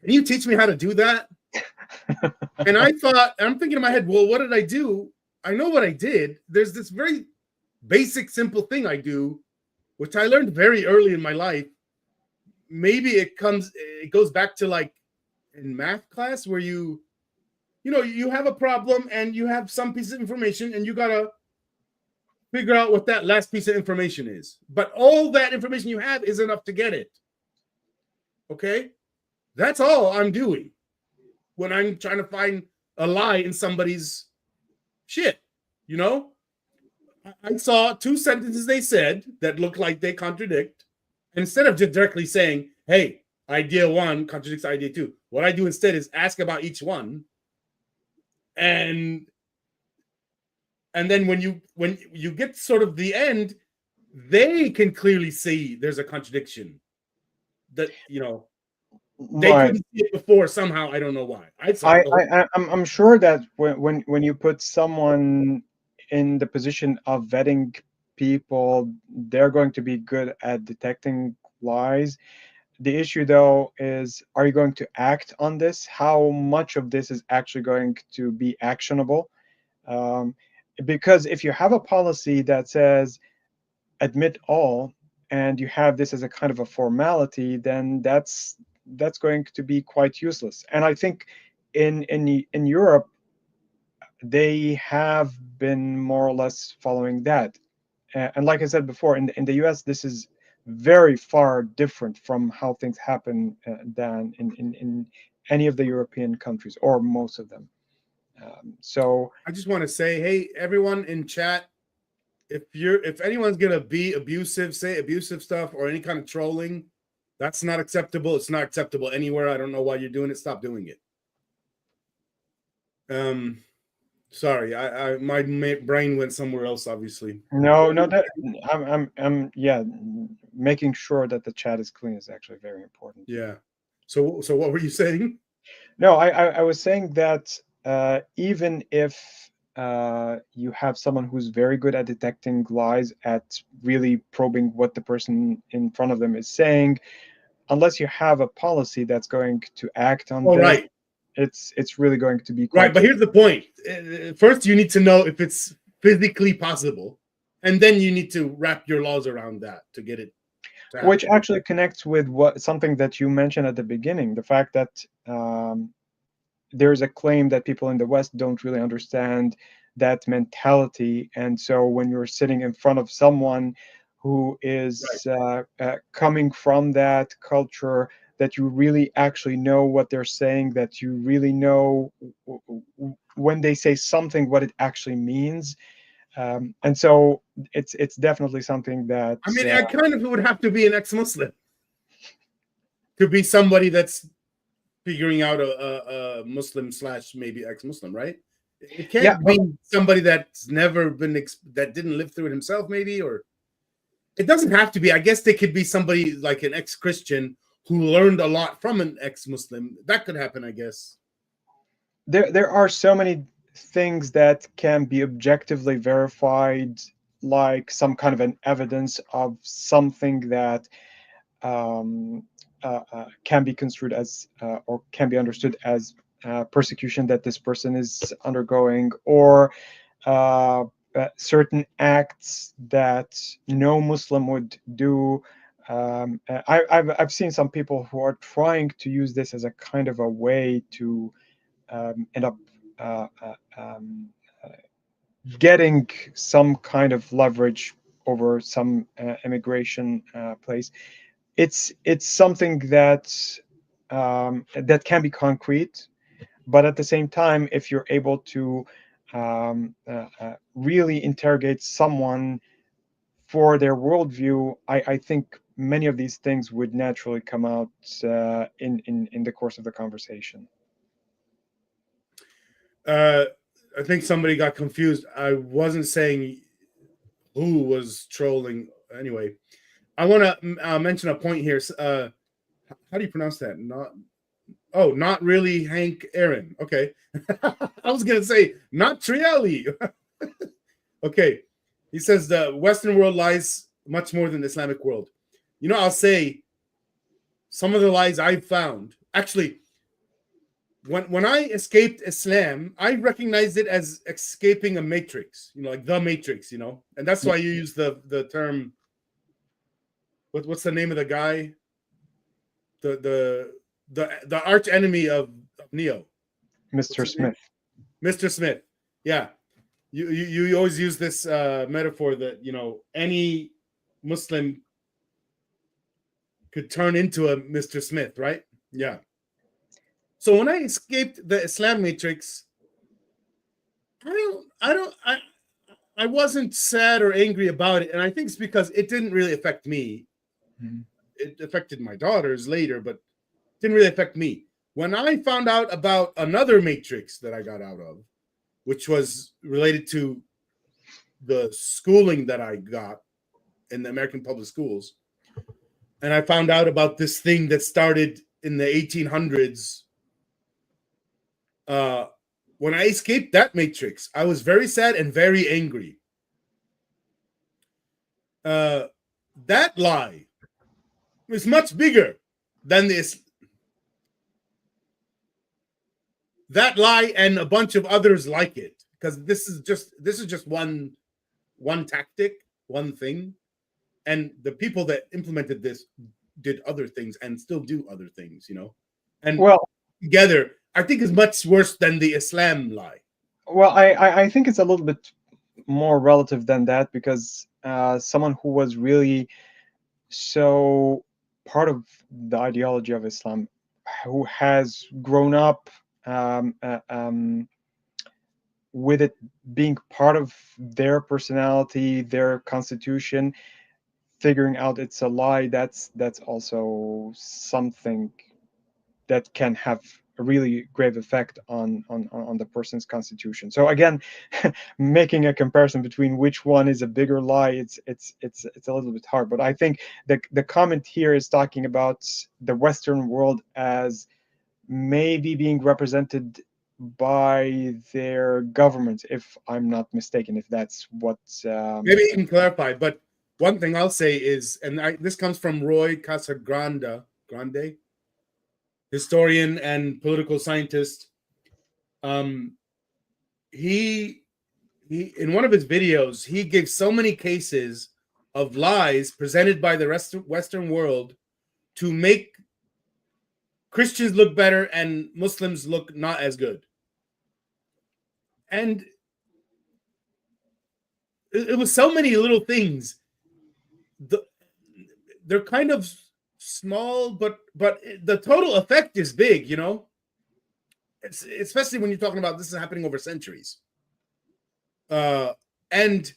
"Can you teach me how to do that?" And I'm thinking in my head, well, what did I do? I know what I did. There's this very basic, simple thing I do, which I learned very early in my life. Maybe it goes back to like in math class where you have a problem and you have some piece of information and you gotta figure out what that last piece of information is. But all that information you have is enough to get it. Okay? That's all I'm doing when I'm trying to find a lie in somebody's shit, you know? I saw two sentences they said that look like they contradict. Instead of just directly saying, hey, idea one contradicts idea two, what I do instead is ask about each one. And then when you get sort of the end, they can clearly see there's a contradiction that, you know, they Right. couldn't see it before somehow. I don't know why. I'm sure that when you put someone in the position of vetting people, they're going to be good at detecting lies. The issue, though, is, are you going to act on this? How much of this is actually going to be actionable? Because if you have a policy that says admit all, and you have this as a kind of a formality, then that's going to be quite useless. And I think in Europe, they have been more or less following that. And like I said before, in the US, this is very far different from how things happen than in any of the European countries, or most of them. So I just want to say, hey, everyone in chat, if anyone's gonna be abusive, say abusive stuff or any kind of trolling, that's not acceptable. It's not acceptable anywhere. I don't know why you're doing it. Stop doing it. Sorry, my brain went somewhere else. Obviously, no, that I'm yeah, making sure that the chat is clean is actually very important. yeah. So what were you saying? No, I was saying that even if you have someone who's very good at detecting lies, at really probing what the person in front of them is saying, unless you have a policy that's going to act on that, Right. It's really going to be quite right. But here's the point. First, you need to know if it's physically possible, and then you need to wrap your laws around that to get it. Which actually connects with something that you mentioned at the beginning, the fact that there's a claim that people in the West don't really understand that mentality. And so when you're sitting in front of someone who is coming from that culture, that you really actually know what they're saying, that you really know when they say something, what it actually means. And so it's definitely something that... I mean, I kind of would have to be an ex-Muslim to be somebody that's figuring out a Muslim / maybe ex-Muslim, right? It can't be somebody that's never been that didn't live through it himself, maybe, or it doesn't have to be. I guess they could be somebody like an ex-Christian who learned a lot from an ex-Muslim. That could happen, I guess. There are so many things that can be objectively verified, like some kind of an evidence of something that can be construed as or can be understood as persecution that this person is undergoing, or certain acts that no Muslim would do. I've seen some people who are trying to use this as a kind of a way to end up getting some kind of leverage over some immigration place. It's something that that can be concrete, but at the same time, if you're able to really interrogate someone for their worldview, I think many of these things would naturally come out in the course of the conversation. I think somebody got confused. I wasn't saying who was trolling. Anyway, I want to mention a point here. How do you pronounce that? Not really Hank Aaron. Okay. I was going to say, not Triali. Okay. He says the Western world lies much more than the Islamic world. You know, I'll say some of the lies I've found. Actually, when I escaped Islam, I recognized it as escaping a matrix, like the matrix, and that's why you use the term. What's the name of the guy? The arch enemy of Neo, Mr. Smith. Mr. Smith. Yeah, you always use this metaphor that any Muslim could turn into a Mr. Smith, right? Yeah. So when I escaped the Islam matrix, I wasn't sad or angry about it, and I think it's because it didn't really affect me. Mm-hmm. It affected my daughters later, but didn't really affect me. When I found out about another matrix that I got out of, which was related to the schooling that I got in the American public schools, and I found out about this thing that started in the 1800s. When I escaped that matrix, I was very sad and very angry. That lie was much bigger than this. That lie and a bunch of others like it, because this is just one tactic, one thing, and the people that implemented this did other things and still do other things, and together. I think is much worse than the Islam lie. Well, I think it's a little bit more relative than that, because someone who was really so part of the ideology of Islam, who has grown up with it being part of their personality, their constitution, figuring out it's a lie, that's also something that can have a really grave effect on the person's constitution. So again, making a comparison between which one is a bigger lie, it's a little bit hard. But I think the comment here is talking about the Western world as maybe being represented by their government, if I'm not mistaken, if that's what maybe you can clarify. But one thing I'll say is, and this comes from Roy Casagrande, historian and political scientist. He in one of his videos, he gives so many cases of lies presented by the Western world to make Christians look better and Muslims look not as good. And it was so many little things. They're kind of small, but the total effect is big, you know? Especially when you're talking about this is happening over centuries. And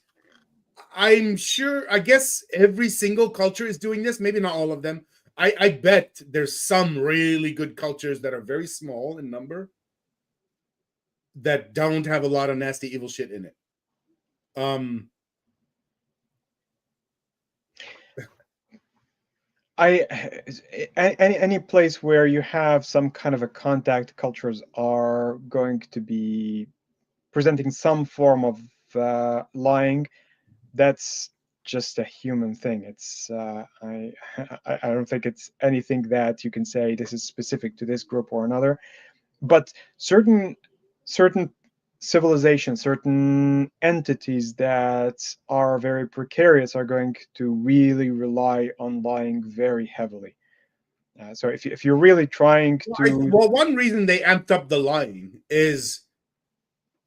I'm sure, I guess every single culture is doing this, maybe not all of them. I bet there's some really good cultures that are very small in number that don't have a lot of nasty, evil shit in it. Any place where you have some kind of a contact cultures are going to be presenting some form of lying. That's just a human thing. It's I don't think it's anything that you can say this is specific to this group or another. But certain civilizations, certain entities that are very precarious are going to really rely on lying very heavily. So if you're really trying to... Well, one reason they amped up the lying is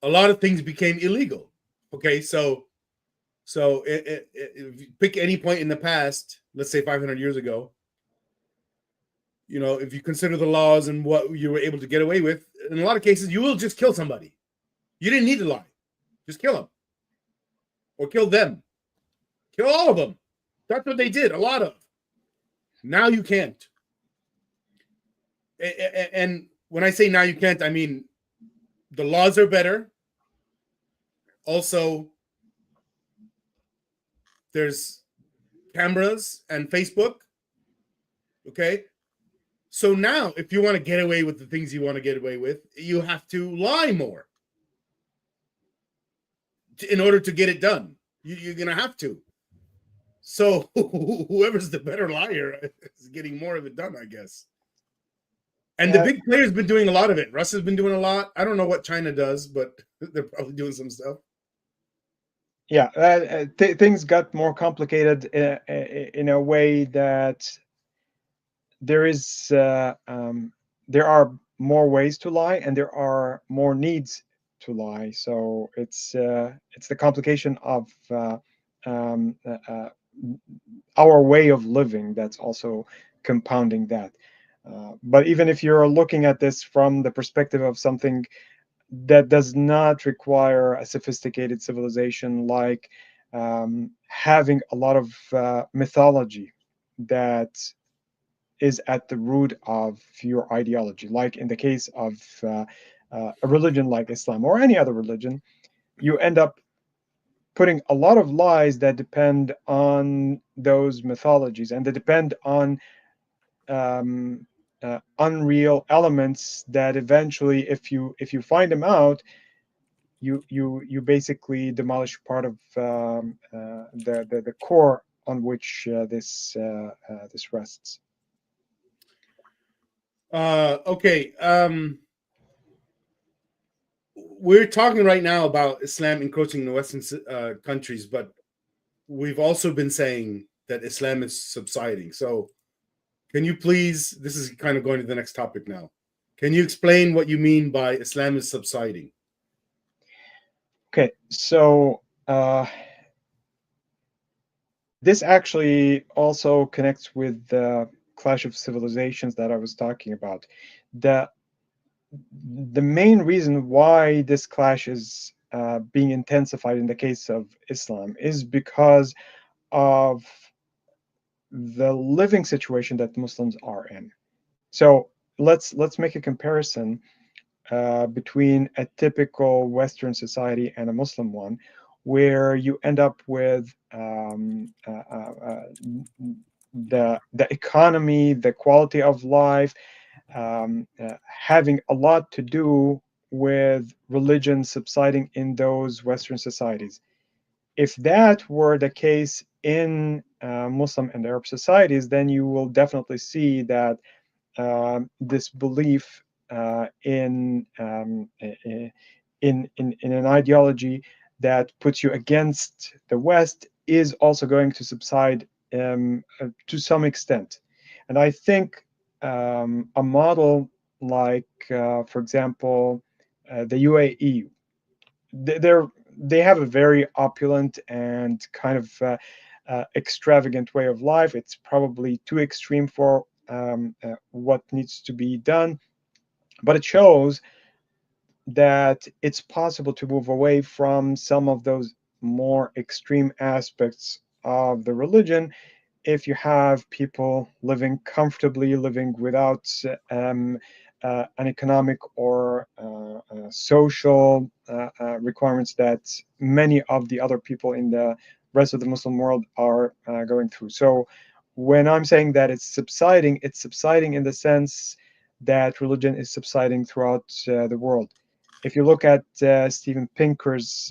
a lot of things became illegal. Okay, so if you pick any point in the past, let's say 500 years ago, you know, if you consider the laws and what you were able to get away with, in a lot of cases, you will just kill somebody. You didn't need to lie. Just kill them. Or kill them. Kill all of them. That's what they did, a lot of. Now you can't. And when I say now you can't, I mean the laws are better. Also, there's cameras and Facebook. Okay? So now, if you want to get away with the things you want to get away with, you have to lie more in order to get it done. You're going to have to. So whoever's the better liar is getting more of it done, I guess. And the big player's been doing a lot of it. Russia's been doing a lot. I don't know what China does, but they're probably doing some stuff. Yeah, things got more complicated in a way that there are more ways to lie, and there are more needs to lie. So it's the complication of our way of living that's also compounding that. But even if you're looking at this from the perspective of something that does not require a sophisticated civilization, like having a lot of mythology that is at the root of your ideology, like in the case of a religion like Islam or any other religion, you end up putting a lot of lies that depend on those mythologies, and they depend on unreal elements that eventually, if you find them out, you basically demolish part of the core on which this rests. Okay. We're talking right now about Islam encroaching the Western countries, but we've also been saying that Islam is subsiding. So can you please, this is kind of going to the next topic now. Can you explain what you mean by Islam is subsiding? Okay, so this actually also connects with the clash of civilizations that I was talking about. The main reason why this clash is being intensified in the case of Islam is because of the living situation that Muslims are in. So let's make a comparison between a typical Western society and a Muslim one, where you end up with the economy, the quality of life, having a lot to do with religion subsiding in those Western societies. If that were the case in Muslim and Arab societies, then you will definitely see that this belief in an ideology that puts you against the West is also going to subside to some extent. And I think a model like, for example, the UAE, they have a very opulent and kind of extravagant way of life. It's probably too extreme for what needs to be done, but it shows that it's possible to move away from some of those more extreme aspects of the religion if you have people living comfortably, living without an economic or social requirements that many of the other people in the rest of the Muslim world are going through. So when I'm saying that it's subsiding in the sense that religion is subsiding throughout the world. If you look at Steven Pinker's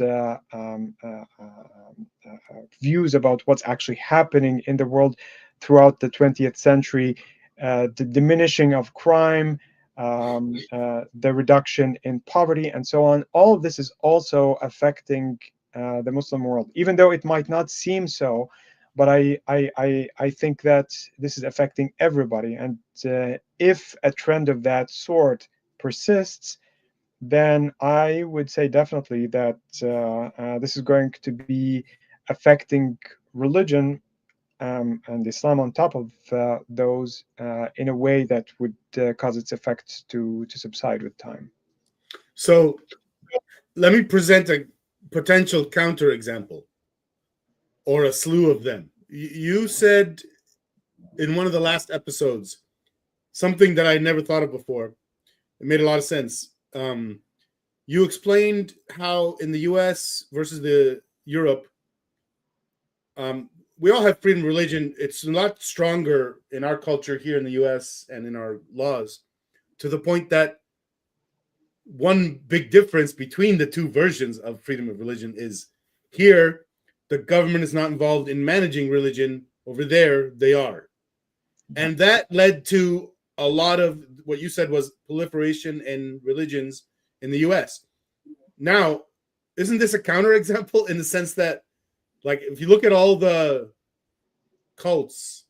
views about what's actually happening in the world throughout the 20th century, the diminishing of crime, the reduction in poverty, and so on, all of this is also affecting the Muslim world, even though it might not seem so. But I think that this is affecting everybody. And if a trend of that sort persists, then I would say definitely that this is going to be affecting religion and Islam on top of those in a way that would cause its effects to subside with time. So let me present a potential counterexample, or a slew of them. You said in one of the last episodes something that I never thought of before. It made a lot of sense. You explained how in the US versus the Europe, we all have freedom of religion. It's a lot stronger in our culture here in the US and in our laws, to the point that one big difference between the two versions of freedom of religion is here, the government is not involved in managing religion. Over there, they are. And that led to a lot of what you said was proliferation in religions in the US. Now, isn't this a counterexample in the sense that, like, if you look at all the cults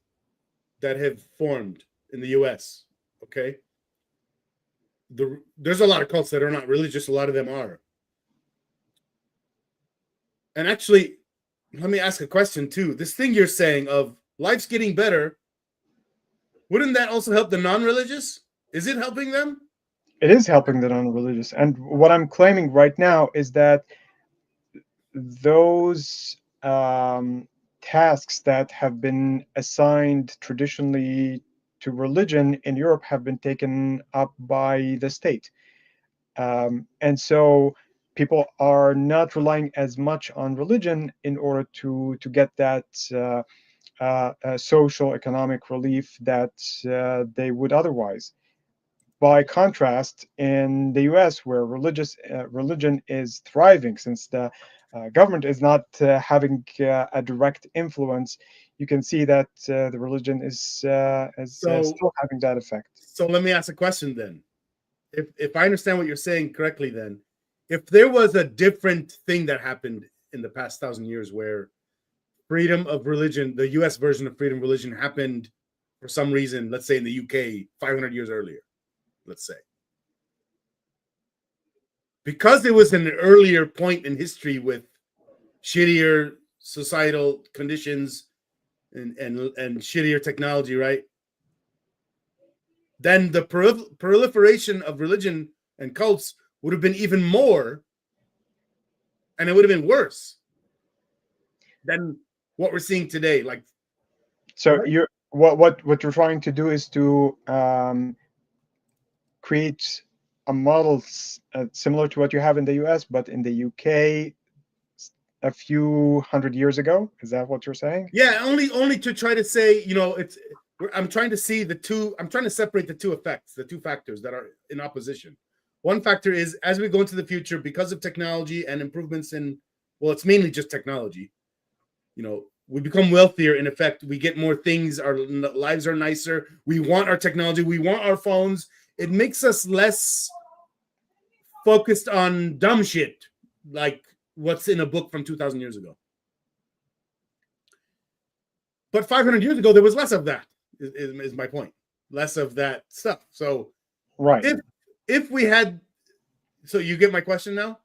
that have formed in the US, okay, there's a lot of cults that are not religious. A lot of them are. And actually, let me ask a question too. This thing you're saying of life's getting better, wouldn't that also help the non-religious? Is it helping them? It is helping the non-religious. And what I'm claiming right now is that those tasks that have been assigned traditionally to religion in Europe have been taken up by the state. And so people are not relying as much on religion in order to get that social economic relief that they would otherwise. By contrast, in the US, where religion is thriving, since the government is not having a direct influence, you can see that the religion is still having that effect. So let me ask a question then. If I understand what you're saying correctly, then if there was a different thing that happened in the past 1,000 years where freedom of religion, the US version of freedom of religion, happened for some reason, let's say in the UK 500 years earlier, let's say, because it was an earlier point in history with shittier societal conditions and shittier technology, right? Then the proliferation of religion and cults would have been even more, and it would have been worse than what we're seeing today. Like, so you're what you're trying to do is to create a model similar to what you have in the US, but in the UK a few hundred years ago. Is that what you're saying? Yeah, only to try to say, I'm trying to see I'm trying to separate the two effects, the two factors that are in opposition. One factor is, as we go into the future, because of technology and improvements in, well, it's mainly just technology. We become wealthier. In effect, we get more things. Our lives are nicer. We want our technology. We want our phones. It makes us less focused on dumb shit, like what's in a book from 2,000 years ago. But 500 years ago, there was less of that, is my point. Less of that stuff. So, right. If we had, so you get my question now?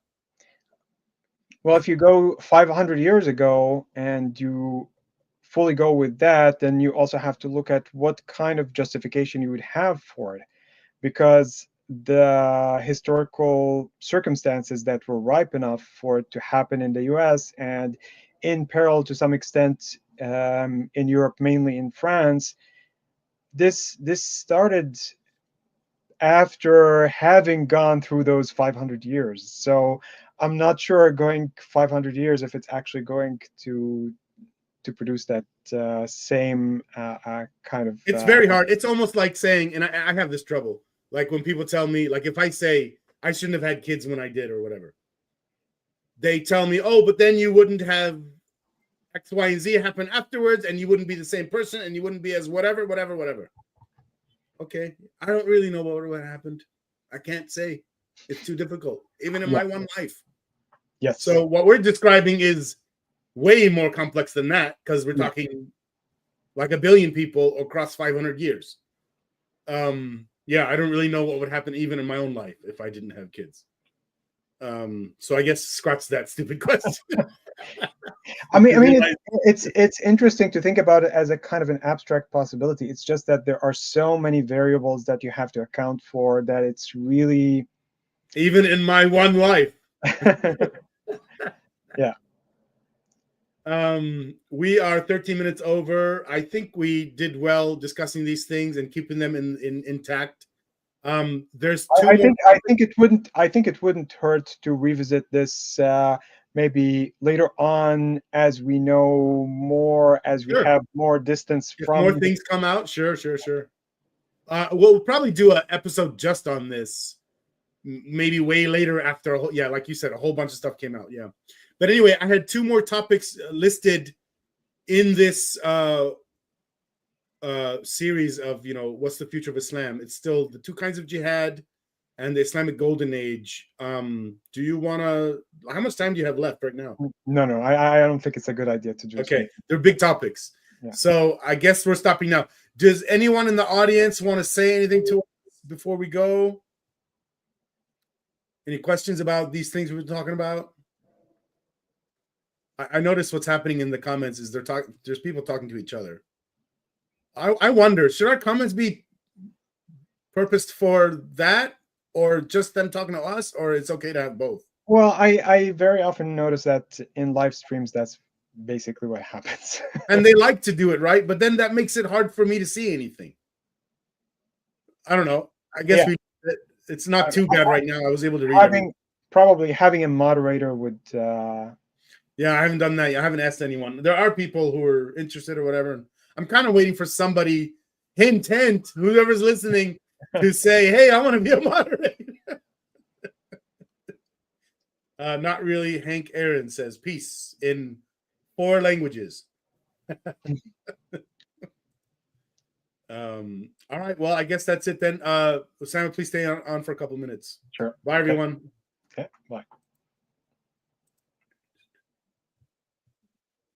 Well, if you go 500 years ago and you fully go with that, then you also have to look at what kind of justification you would have for it, because the historical circumstances that were ripe enough for it to happen in the US and in parallel to some extent in Europe, mainly in France, this started after having gone through those 500 years. So I'm not sure going 500 years if it's actually going to produce that same kind of. It's very hard. It's almost like saying, and I have this trouble, like when people tell me, like if I say I shouldn't have had kids when I did or whatever, they tell me, oh, but then you wouldn't have X, Y, and Z happen afterwards, and you wouldn't be the same person, and you wouldn't be as whatever. Okay, I don't really know what happened. I can't say. It's too difficult, even in my one life. Yes. So what we're describing is way more complex than that, because we're talking like 1 billion people across 500 years. Yeah, I don't really know what would happen even in my own life if I didn't have kids. So I guess scratch that stupid question. I mean, it's interesting to think about it as a kind of an abstract possibility. It's just that there are so many variables that you have to account for that it's really even in my one life. Yeah. We are 13 minutes over. I think we did well discussing these things and keeping them intact. There's two. I think it wouldn't hurt to revisit this maybe later on as we know more, as we have more distance from more things come out. Sure. We'll probably do an episode just on this, maybe way later after. Like you said, a whole bunch of stuff came out. Yeah, but anyway, I had two more topics listed in this series of what's the future of Islam. It's still the two kinds of jihad and the Islamic Golden Age. Do you want to? How much time do you have left right now? No. I don't think it's a good idea to do. Okay, they're big topics. Yeah. So I guess we're stopping now. Does anyone in the audience want to say anything to us before we go? Any questions about these things we've been talking about? I noticed what's happening in the comments is there's people talking to each other. I wonder, should our comments be purposed for that, or just them talking to us, or it's okay to have both? Well, I very often notice that in live streams, that's basically what happens. And they like to do it, right? But then that makes it hard for me to see anything. I don't know. I guess it's not too bad right now. I was able to read probably having a moderator would. Yeah, I haven't done that yet. I haven't asked anyone. There are people who are interested or whatever. I'm kind of waiting for somebody, hint, whoever's listening, to say, hey, I want to be a moderator. Not really. Hank Aaron says, peace in 4 languages. All right. Well, I guess that's it then. Samuel, please stay on for a couple minutes. Sure. Bye, everyone. Okay. Bye.